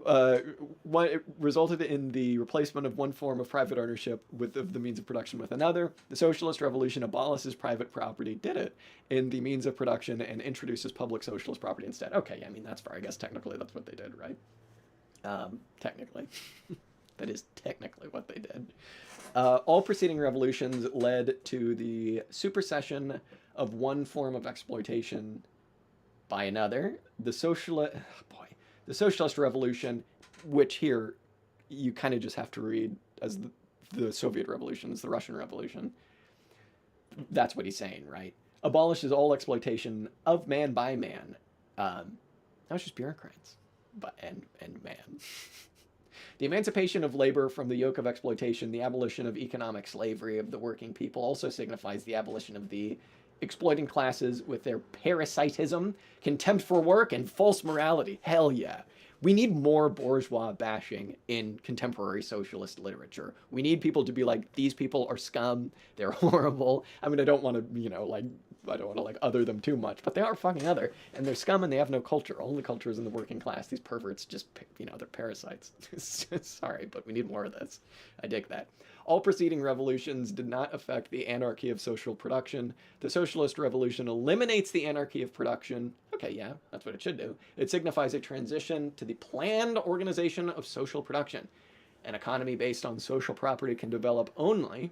It resulted in the replacement of one form of private ownership with the means of production with another. The socialist revolution abolishes private property, did it, in the means of production and introduces public socialist property instead. Okay, I mean, that's fair. I guess technically that's what they did, right? Technically. That is technically what they did. All preceding revolutions led to the supersession of one form of exploitation by another. The socialist revolution, which here you kind of just have to read as the Soviet Revolution, as the Russian Revolution. That's what he's saying, right? Abolishes all exploitation of man by man. That was just bureaucrats, and man. The emancipation of labor from the yoke of exploitation, the abolition of economic slavery of the working people, also signifies the abolition of the exploiting classes with their parasitism, contempt for work, and false morality. Hell yeah. We need more bourgeois bashing in contemporary socialist literature. We need people to be like, these people are scum, they're horrible. I mean, I don't want to other them too much, but they are fucking other, and they're scum and they have no culture. Only culture is in the working class. These perverts just, they're parasites. Sorry, but we need more of this. I dig that. All preceding revolutions did not affect the anarchy of social production. The socialist revolution eliminates the anarchy of production. Okay, yeah, that's what it should do. It signifies a transition to the planned organization of social production. An economy based on social property can develop only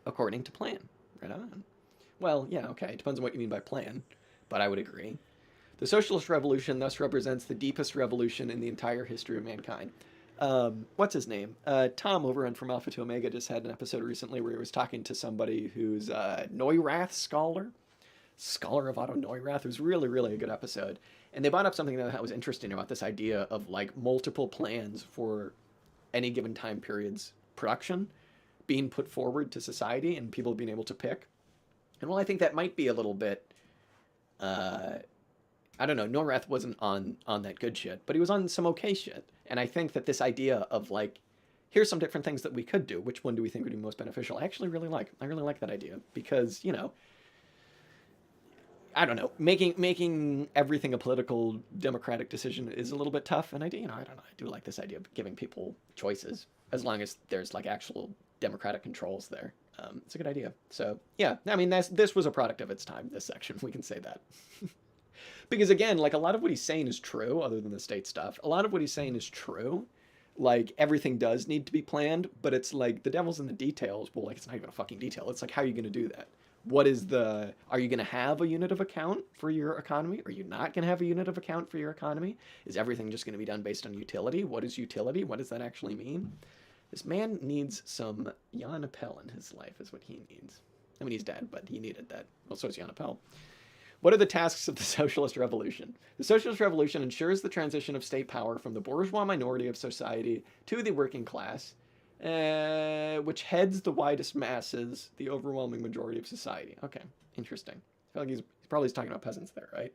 according to plan. Right on. Well, yeah, okay, it depends on what you mean by plan, but I would agree. The socialist revolution thus represents the deepest revolution in the entire history of mankind. What's his name? Tom over on From Alpha to Omega just had an episode recently where he was talking to somebody who's a Neurath scholar of Otto Neurath. It was really, really a good episode. And they brought up something that was interesting about this idea of like multiple plans for any given time period's production being put forward to society and people being able to pick. And well, I think that might be a little bit, I don't know, Neurath wasn't on that good shit, but he was on some okay shit. And I think that this idea of like, here's some different things that we could do. Which one do we think would be most beneficial? I actually really like. I really like that idea because, I don't know, making everything a political democratic decision is a little bit tough. And I don't know, I do like this idea of giving people choices as long as there's like actual democratic controls there. It's a good idea. So yeah, I mean, this was a product of its time, this section. We can say that. Because again, like a lot of what he's saying is true, other than the state stuff. A lot of what he's saying is true. Like everything does need to be planned, but it's like the devil's in the details. Well, like it's not even a fucking detail. It's like, how are you going to do that? Are you going to have a unit of account for your economy? Are you not going to have a unit of account for your economy? Is everything just going to be done based on utility? What is utility? What does that actually mean? This man needs some Jan Appel in his life is what he needs. I mean, he's dead, but he needed that. Well, so is Jan Appel. What are the tasks of the socialist revolution? The socialist revolution ensures the transition of state power from the bourgeois minority of society to the working class, which heads the widest masses, the overwhelming majority of society. Okay, interesting. I feel like he's probably talking about peasants there, right?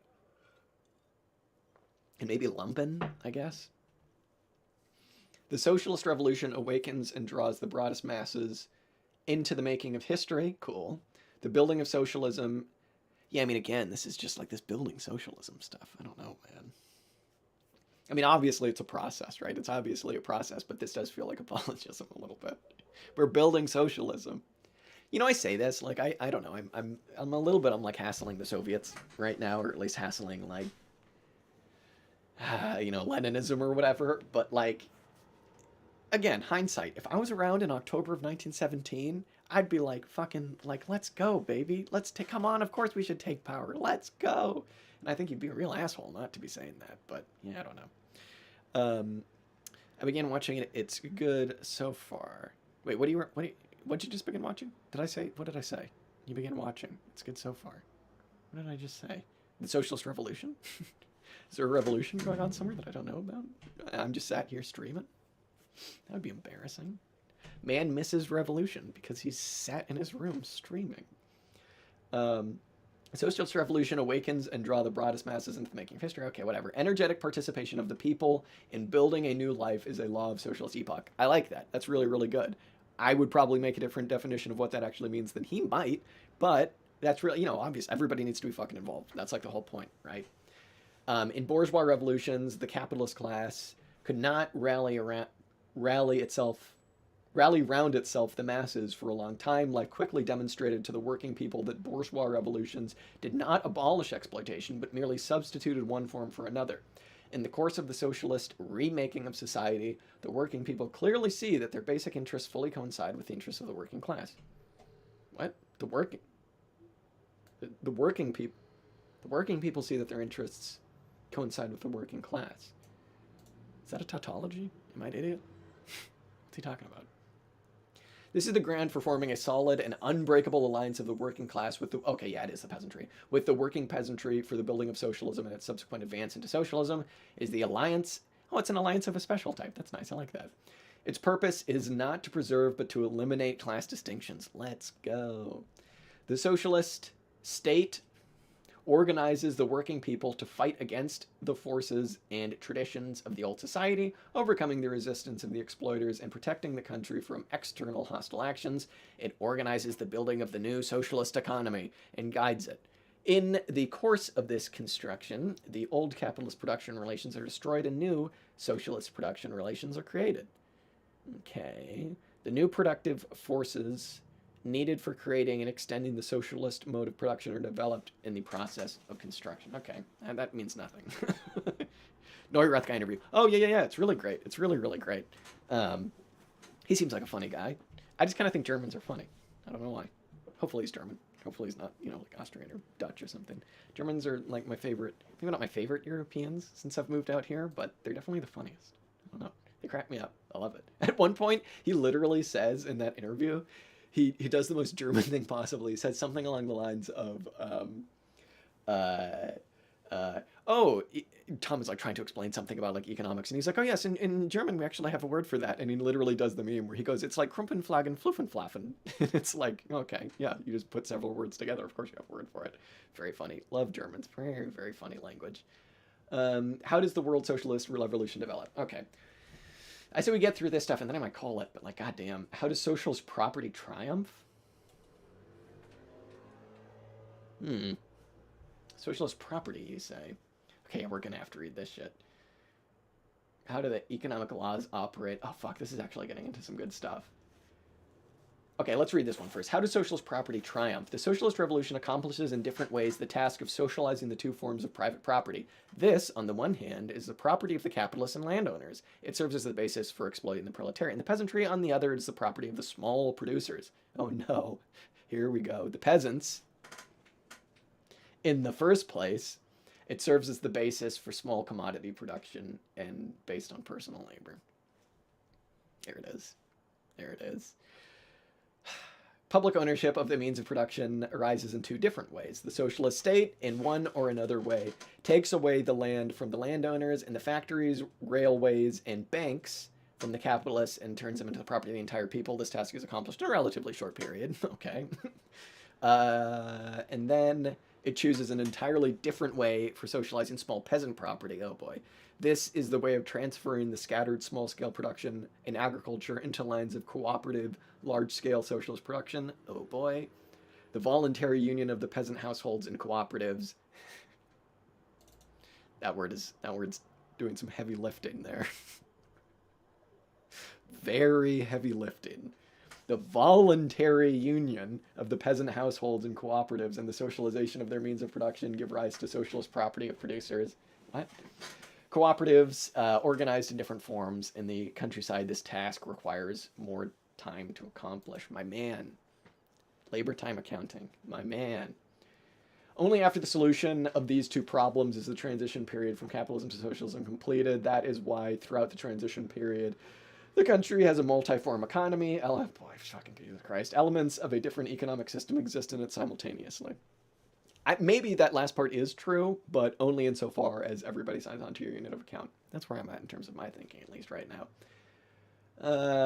And maybe lumpen, I guess. The socialist revolution awakens and draws the broadest masses into the making of history. Cool. The building of socialism. Yeah, I mean, again, this is just like this building socialism stuff. I don't know, man. I mean, obviously it's a process, right? It's obviously a process, but this does feel like apologism a little bit. We're building socialism. I say this, like, I don't know. I'm a little bit, I'm like hassling the Soviets right now, or at least hassling like, Leninism or whatever. But like, again, hindsight. If I was around in October of 1917, I'd be like, fucking, like, let's go, baby. Come on, of course we should take power. Let's go. And I think you'd be a real asshole not to be saying that, but yeah, I don't know. I began watching it. It's good so far. Wait, what did you just begin watching? What did I say? You began watching. It's good so far. What did I just say? The Socialist Revolution? Is there a revolution going on somewhere that I don't know about? I'm just sat here streaming. That would be embarrassing. Man misses revolution because he's sat in his room streaming. Socialist revolution awakens and draw the broadest masses into the making of history. Okay, whatever. Energetic participation of the people in building a new life is a law of socialist epoch. I like that. That's really, really good. I would probably make a different definition of what that actually means than he might, but that's really, obvious. Everybody needs to be fucking involved. That's like the whole point, right? In bourgeois revolutions, the capitalist class could not rally round itself the masses for a long time, like quickly demonstrated to the working people that bourgeois revolutions did not abolish exploitation, but merely substituted one form for another. In the course of the socialist remaking of society, the working people clearly see that their basic interests fully coincide with the interests of the working class. What? The working people. The working people see that their interests coincide with the working class. Is that a tautology? Am I an idiot? What's he talking about? This is the ground for forming a solid and unbreakable alliance of the working class with the... Okay, yeah, it is the peasantry. With the working peasantry for the building of socialism and its subsequent advance into socialism is the alliance... Oh, it's an alliance of a special type. That's nice. I like that. Its purpose is not to preserve, but to eliminate class distinctions. Let's go. The socialist state organizes the working people to fight against the forces and traditions of the old society, overcoming the resistance of the exploiters and protecting the country from external hostile actions. It organizes the building of the new socialist economy and guides it. In the course of this construction, the old capitalist production relations are destroyed and new socialist production relations are created. Okay. The new productive forces needed for creating and extending the socialist mode of production are developed in the process of construction. Okay, that means nothing. Neurath guy interview. Oh, yeah. It's really great. It's really, really great. He seems like a funny guy. I just kind of think Germans are funny. I don't know why. Hopefully he's German. Hopefully he's not, like Austrian or Dutch or something. Germans are like my favorite, maybe not my favorite Europeans since I've moved out here, but they're definitely the funniest. I don't know. They crack me up. I love it. At one point, he literally says in that interview, he does the most German thing possible. He says something along the lines of, Tom is like trying to explain something about like economics, and he's like, oh yes, in German we actually have a word for that, and he literally does the meme where he goes, it's like Krumpenflagen, Fluffenflaffen. It's like, okay, yeah, you just put several words together. Of course you have a word for it. Very funny. Love Germans. Very, very funny language. How does the world socialist revolution develop? Okay. I say we get through this stuff and then I might call it, but like, goddamn, how does socialist property triumph? Socialist property, you say? Okay, we're gonna have to read this shit. How do the economic laws operate? Oh, fuck, this is actually getting into some good stuff. Okay, let's read this one first. How does socialist property triumph? The socialist revolution accomplishes in different ways the task of socializing the two forms of private property. This, on the one hand, is the property of the capitalists and landowners. It serves as the basis for exploiting the proletariat and the peasantry. On the other, it is the property of the small producers. Oh no, here we go. The peasants, in the first place, it serves as the basis for small commodity production and based on personal labor. There it is. There it is. Public ownership of the means of production arises in two different ways. The socialist state, in one or another way, takes away the land from the landowners and the factories, railways, and banks from the capitalists and turns them into the property of the entire people. This task is accomplished in a relatively short period. Okay. And then it chooses an entirely different way for socializing small peasant property. Oh boy. This is the way of transferring the scattered small-scale production in agriculture into lines of cooperative, large-scale socialist production. Oh boy. The voluntary union of the peasant households and cooperatives. That word's doing some heavy lifting there. Very heavy lifting. The voluntary union of the peasant households and cooperatives and the socialization of their means of production give rise to socialist property of producers. What? Cooperatives, organized in different forms in the countryside, this task requires more time to accomplish. My man. Labor time accounting. My man. Only after the solution of these two problems is the transition period from capitalism to socialism completed. That is why throughout the transition period, the country has a multi-form economy. Boy, fucking Jesus Christ. Elements of a different economic system exist in it simultaneously. Maybe that last part is true, but only insofar as everybody signs on to your unit of account. That's where I'm at in terms of my thinking, at least right now.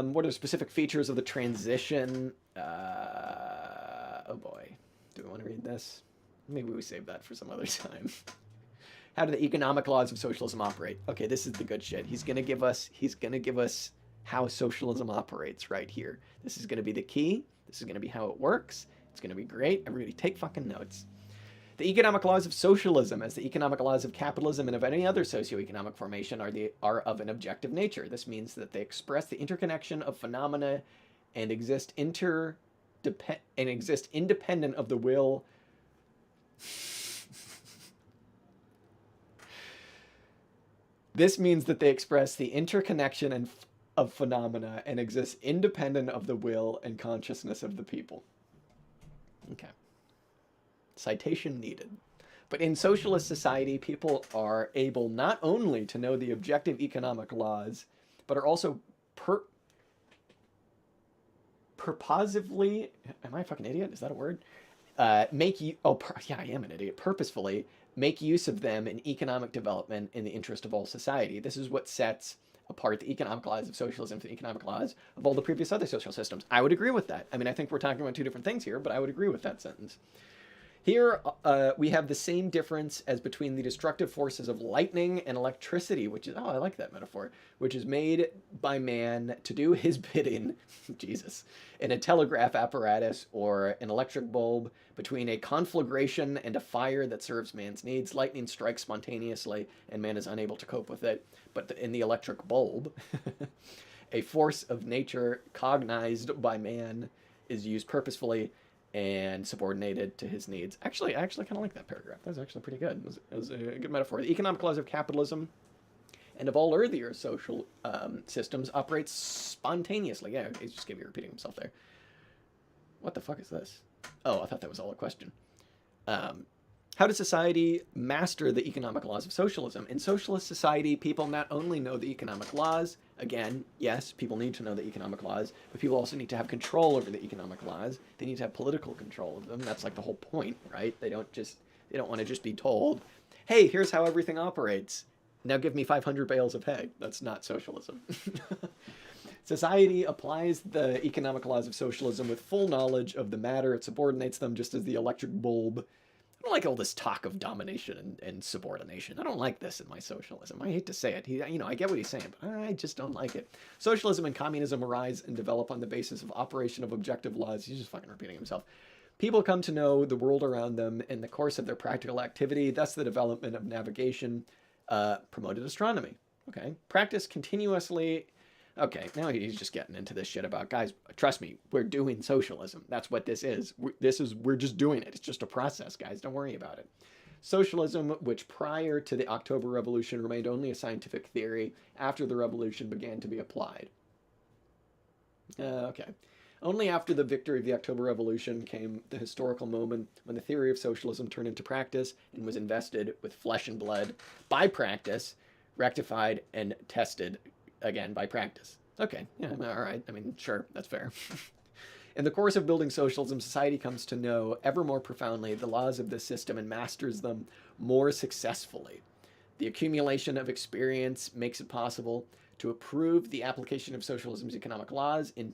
What are the specific features of the transition? Oh boy. Do we want to read this? Maybe we save that for some other time. How do the economic laws of socialism operate? Okay, this is the good shit. He's gonna give us how socialism operates right here. This is going to be the key. This is going to be how it works. It's going to be great. Everybody take fucking notes. The economic laws of socialism, as the economic laws of capitalism and of any other socioeconomic formation, are of an objective nature. This means that they express the interconnection of phenomena and exist independent of the will. This means that they express the interconnection of phenomena and exist independent of the will and consciousness of the people. Okay. Citation needed. But in socialist society, people are able not only to know the objective economic laws, but are also purposively, am I a fucking idiot? Is that a word? Yeah, I am an idiot. Purposefully make use of them in economic development in the interest of all society. This is what sets apart the economic laws of socialism from the economic laws of all the previous other social systems. I would agree with that. I mean, I think we're talking about two different things here, but I would agree with that sentence. Here, we have the same difference as between the destructive forces of lightning and electricity, which is, oh, I like that metaphor, which is made by man to do his bidding, Jesus, in a telegraph apparatus or an electric bulb, between a conflagration and a fire that serves man's needs. Lightning strikes spontaneously, and man is unable to cope with it. But in the electric bulb, a force of nature cognized by man is used purposefully and subordinated to his needs. Actually, I kind of like that paragraph. That was actually pretty good. It was a good metaphor. The economic laws of capitalism and of all earlier social systems operate spontaneously. Yeah, he's just gonna be repeating himself there. What the fuck is this? Oh, I thought that was all a question. How does society master the economic laws of socialism? In socialist society, people not only know the economic laws, again, yes, people need to know the economic laws, but people also need to have control over the economic laws. They need to have political control of them. That's like the whole point, right? They don't want to just be told, hey, here's how everything operates. Now give me 500 bales of hay. That's not socialism. Society applies the economic laws of socialism with full knowledge of the matter. It subordinates them just as the electric bulb. I don't like all this talk of domination and subordination. I don't like this in my socialism. I hate to say it. I get what he's saying, but I just don't like it. Socialism and communism arise and develop on the basis of operation of objective laws. He's just fucking repeating himself. People come to know the world around them in the course of their practical activity. Thus, the development of navigation promoted astronomy. Okay, practice continuously. Okay, now he's just getting into this shit about, guys, trust me, we're doing socialism. That's what this is. We're just doing it. It's just a process, guys. Don't worry about it. Socialism, which prior to the October Revolution remained only a scientific theory, after the revolution began to be applied. Okay. Only after the victory of the October Revolution came the historical moment when the theory of socialism turned into practice and was invested with flesh and blood by practice, rectified and tested again by practice. Okay, yeah, all right. I mean, sure, that's fair. In the course of building socialism, society comes to know ever more profoundly the laws of this system and masters them more successfully. The accumulation of experience makes it possible to approve the application of socialism's economic laws. In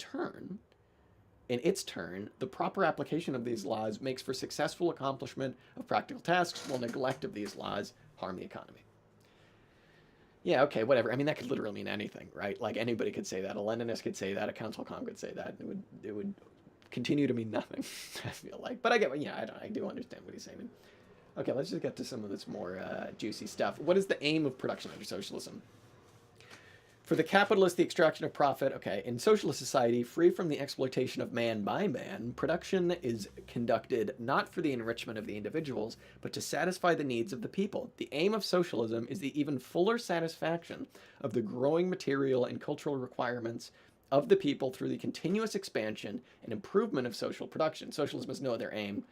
its turn, the proper application of these laws makes for successful accomplishment of practical tasks, while neglect of these laws harm the economy. Yeah, okay, whatever. I mean, that could literally mean anything, right? Like, anybody could say that. A Leninist could say that. A Council Com could say that. It would continue to mean nothing, I feel like. But I get, I do understand what he's saying. Okay, let's just get to some of this more juicy stuff. What is the aim of production under socialism? For the capitalist, the extraction of profit. Okay, in socialist society, free from the exploitation of man by man, production is conducted not for the enrichment of the individuals, but to satisfy the needs of the people. The aim of socialism is the even fuller satisfaction of the growing material and cultural requirements of the people through the continuous expansion and improvement of social production. Socialism has no other aim,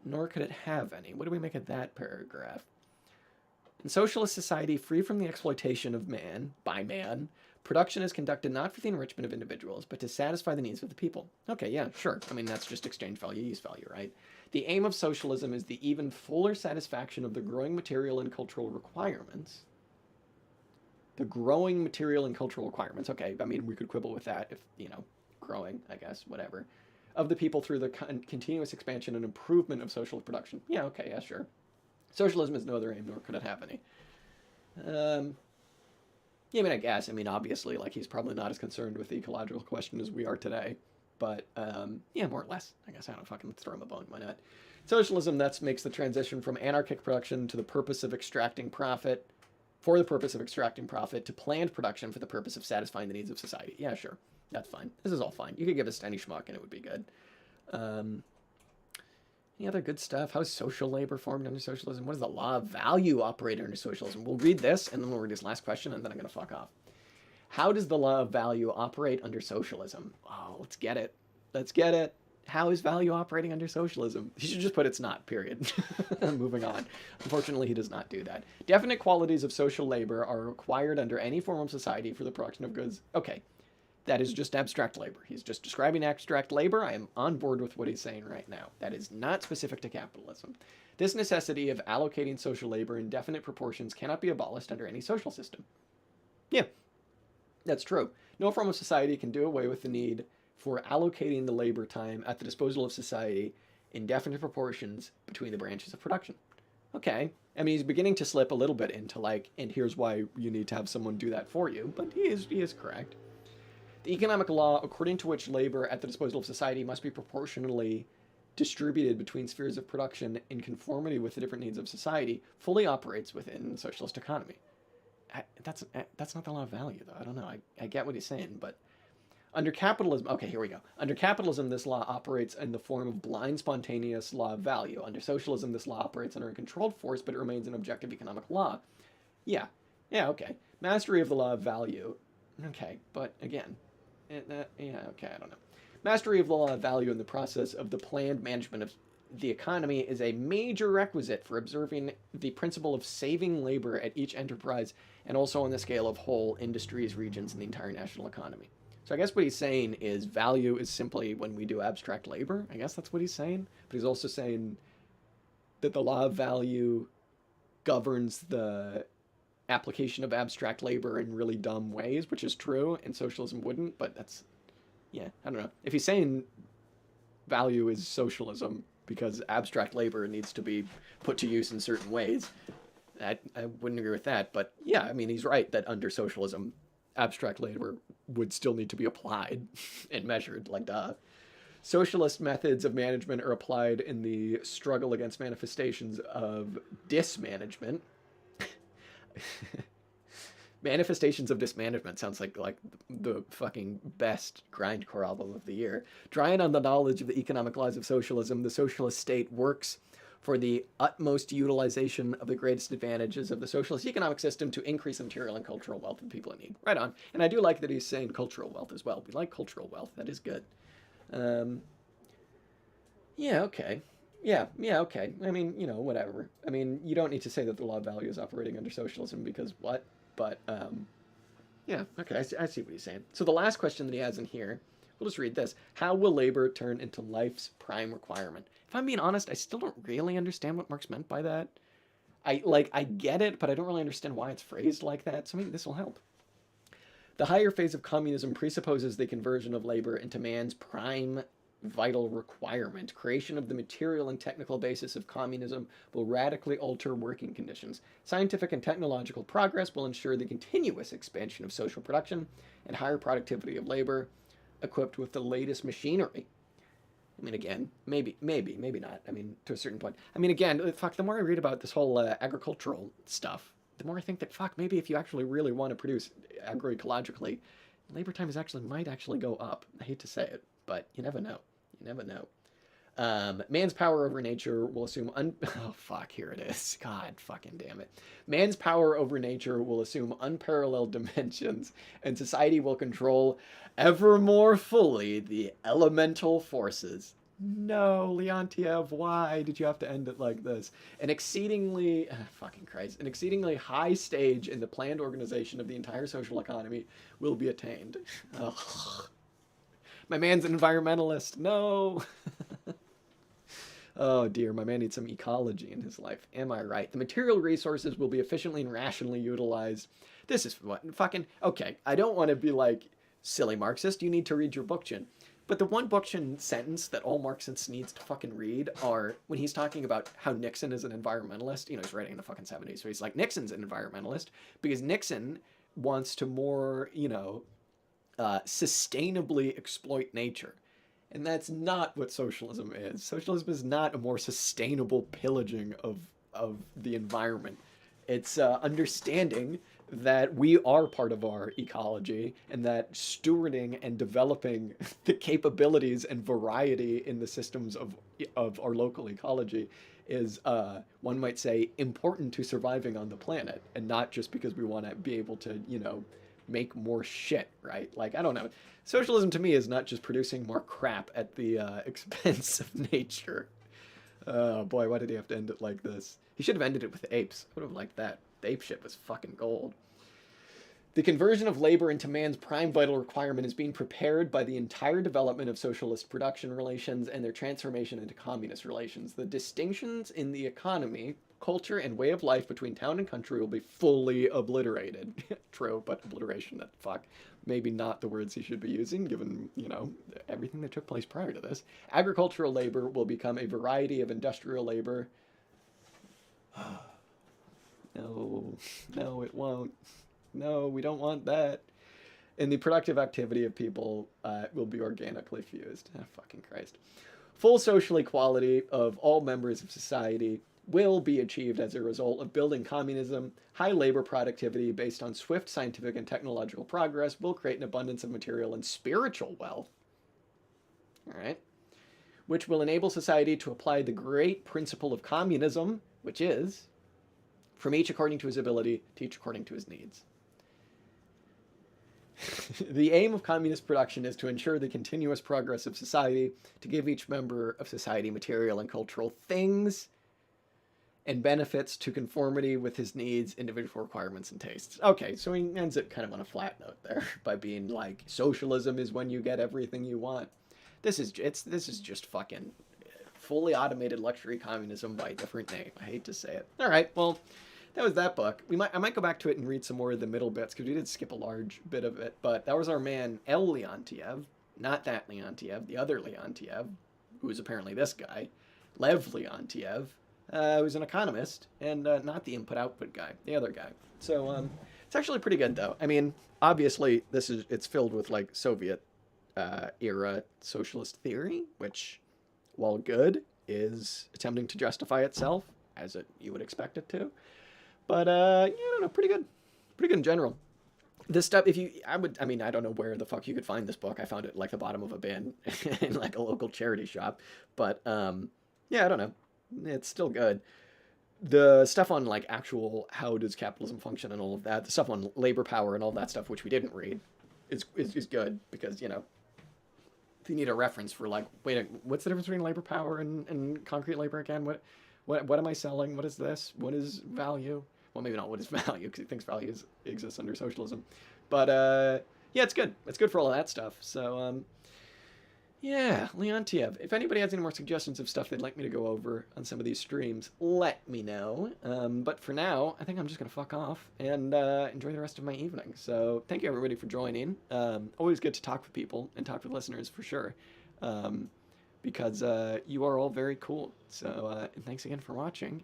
nor could it have any. What do we make of that paragraph? In socialist society, free from the exploitation of man by man, production is conducted not for the enrichment of individuals, but to satisfy the needs of the people. Okay, yeah, sure. I mean, that's just exchange value, use value, right? The aim of socialism is the even fuller satisfaction of the growing material and cultural requirements. The growing material and cultural requirements. Okay, I mean, we could quibble with that if, growing, I guess, whatever. Of the people through the continuous expansion and improvement of social production. Yeah, okay, yeah, sure. Socialism has no other aim, nor could it have any. Yeah, I mean, I guess. I mean, obviously, like, he's probably not as concerned with the ecological question as we are today. But, yeah, more or less. I guess I don't fucking throw him a bone. Why not? Socialism, that makes the transition from anarchic production to the purpose of extracting profit, for the purpose of extracting profit, to planned production for the purpose of satisfying the needs of society. Yeah, sure. That's fine. This is all fine. You could give this to any schmuck and it would be good. Um, any other good stuff? How is social labor formed under socialism? What does the law of value operate under socialism? We'll read this, and then we'll read this last question, and then I'm going to fuck off. How does the law of value operate under socialism? Oh, let's get it. Let's get it. How is value operating under socialism? He should just put it's not, period. Moving on. Unfortunately, he does not do that. Definite qualities of social labor are required under any form of society for the production of goods. Okay, that is just abstract labor. He's just describing abstract labor. I am on board with what he's saying right now. That is not specific to capitalism. This necessity of allocating social labor in definite proportions cannot be abolished under any social system. Yeah, that's true. No form of society can do away with the need for allocating the labor time at the disposal of society in definite proportions between the branches of production. Okay. I mean, he's beginning to slip a little bit into like, and here's why you need to have someone do that for you, but he is correct. The economic law, according to which labor at the disposal of society must be proportionally distributed between spheres of production in conformity with the different needs of society, fully operates within the socialist economy. That's not the law of value, though. I don't know. I get what he's saying, but under capitalism, okay, here we go. Under capitalism, this law operates in the form of blind, spontaneous law of value. Under socialism, this law operates under a controlled force, but it remains an objective economic law. Yeah, okay. Mastery of the law of value. Okay, but again, yeah, okay, I don't know. Mastery of the law of value in the process of the planned management of the economy is a major requisite for observing the principle of saving labor at each enterprise and also on the scale of whole industries, regions, and the entire national economy. So I guess what he's saying is value is simply when we do abstract labor. I guess that's what he's saying. But he's also saying that the law of value governs the application of abstract labor in really dumb ways, which is true, and socialism wouldn't. But that's, yeah, I don't know. If he's saying value is socialism because abstract labor needs to be put to use in certain ways, I wouldn't agree with that. But yeah, I mean, he's right that under socialism, abstract labor would still need to be applied and measured, like duh. Socialist methods of management are applied in the struggle against manifestations of dismanagement. Manifestations of dismanagement sounds like the fucking best grindcore album of the year. Drawing on the knowledge of the economic laws of socialism, the socialist state works for the utmost utilization of the greatest advantages of the socialist economic system to increase the material and cultural wealth of people in need. Right on. And I do like that he's saying cultural wealth as well. We like cultural wealth. That is good. Yeah, okay. Yeah, okay. I mean, whatever. I mean, you don't need to say that the law of value is operating under socialism because what? But, yeah, okay, I see what he's saying. So the last question that he has in here, we'll just read this. How will labor turn into life's prime requirement? If I'm being honest, I still don't really understand what Marx meant by that. I get it, but I don't really understand why it's phrased like that, so maybe this will help. The higher phase of communism presupposes the conversion of labor into man's prime vital requirement. Creation of the material and technical basis of communism will radically alter working conditions. Scientific and technological progress will ensure the continuous expansion of social production and higher productivity of labor, equipped with the latest machinery. I mean, again, maybe not. I mean, to a certain point. I mean, again, fuck, the more I read about this whole agricultural stuff, the more I think that, fuck, maybe if you actually really want to produce agroecologically, labor time might actually go up. I hate to say it, but you never know. You never know. Man's power over nature will assume oh fuck, here it is. God fucking damn it. Man's power over nature will assume unparalleled dimensions, and society will control ever more fully the elemental forces. No, Leontyev, why did you have to end it like this? An exceedingly high stage in the planned organization of the entire social economy will be attained. Ugh. My man's an environmentalist. No. Oh dear, my man needs some ecology in his life. Am I right? The material resources will be efficiently and rationally utilized. This is what fucking okay. I don't want to be like silly Marxist. You need to read your Bookchin. But the one Bookchin sentence that all Marxists needs to fucking read are when he's talking about how Nixon is an environmentalist. He's writing in the fucking 70s. So he's like, Nixon's an environmentalist because Nixon wants to more, sustainably exploit nature. And that's not what socialism is. Socialism is not a more sustainable pillaging of the environment. It's understanding that we are part of our ecology and that stewarding and developing the capabilities and variety in the systems of our local ecology is, one might say, important to surviving on the planet, and not just because we want to be able to, make more shit, right? Like, I don't know. Socialism to me is not just producing more crap at the expense of nature. Oh boy, why did he have to end it like this? He should have ended it with apes. I would have liked that. The ape shit was fucking gold. The conversion of labor into man's prime vital requirement is being prepared by the entire development of socialist production relations and their transformation into communist relations. The distinctions in the economy, culture, and way of life between town and country will be fully obliterated. True, but obliteration, that fuck. Maybe not the words he should be using, given, everything that took place prior to this. Agricultural labor will become a variety of industrial labor. No, it won't. No, we don't want that. And the productive activity of people will be organically fused. Oh, fucking Christ. Full social equality of all members of society will be achieved as a result of building communism. High labor productivity based on swift scientific and technological progress will create an abundance of material and spiritual wealth. All right. Which will enable society to apply the great principle of communism, which is from each according to his ability, to each according to his needs. The aim of communist production is to ensure the continuous progress of society, to give each member of society material and cultural things and benefits to conformity with his needs, individual requirements, and tastes. Okay, so he ends it kind of on a flat note there by being like, socialism is when you get everything you want. This is just fucking fully automated luxury communism by a different name. I hate to say it. All right, well, that was that book. I might go back to it and read some more of the middle bits, because we did skip a large bit of it. But that was our man Leontyev, not that Leontyev, the other Leontyev, who is apparently this guy, Lev Leontyev, who's an economist, and not the input-output guy, the other guy. So it's actually pretty good, though. I mean, obviously, it's filled with like Soviet era socialist theory, which, while good, is attempting to justify itself as you would expect it to. But I don't know, pretty good in general. This stuff, I don't know where the fuck you could find this book. I found it like the bottom of a bin in like a local charity shop. But yeah, I don't know. It's still good. The stuff on like actual how does capitalism function and all of that, the stuff on labor power and all that stuff, which we didn't read, is good because, if you need a reference for like, wait, what's the difference between labor power and concrete labor again? What am I selling? What is this? What is value? Well, maybe not what is value, because he thinks value exists under socialism. But yeah, it's good. It's good for all of that stuff. So yeah, Leontyev. If anybody has any more suggestions of stuff they'd like me to go over on some of these streams, let me know. But for now, I think I'm just going to fuck off and enjoy the rest of my evening. So thank you, everybody, for joining. Always good to talk with people and talk with listeners, for sure. Because you are all very cool. So thanks again for watching.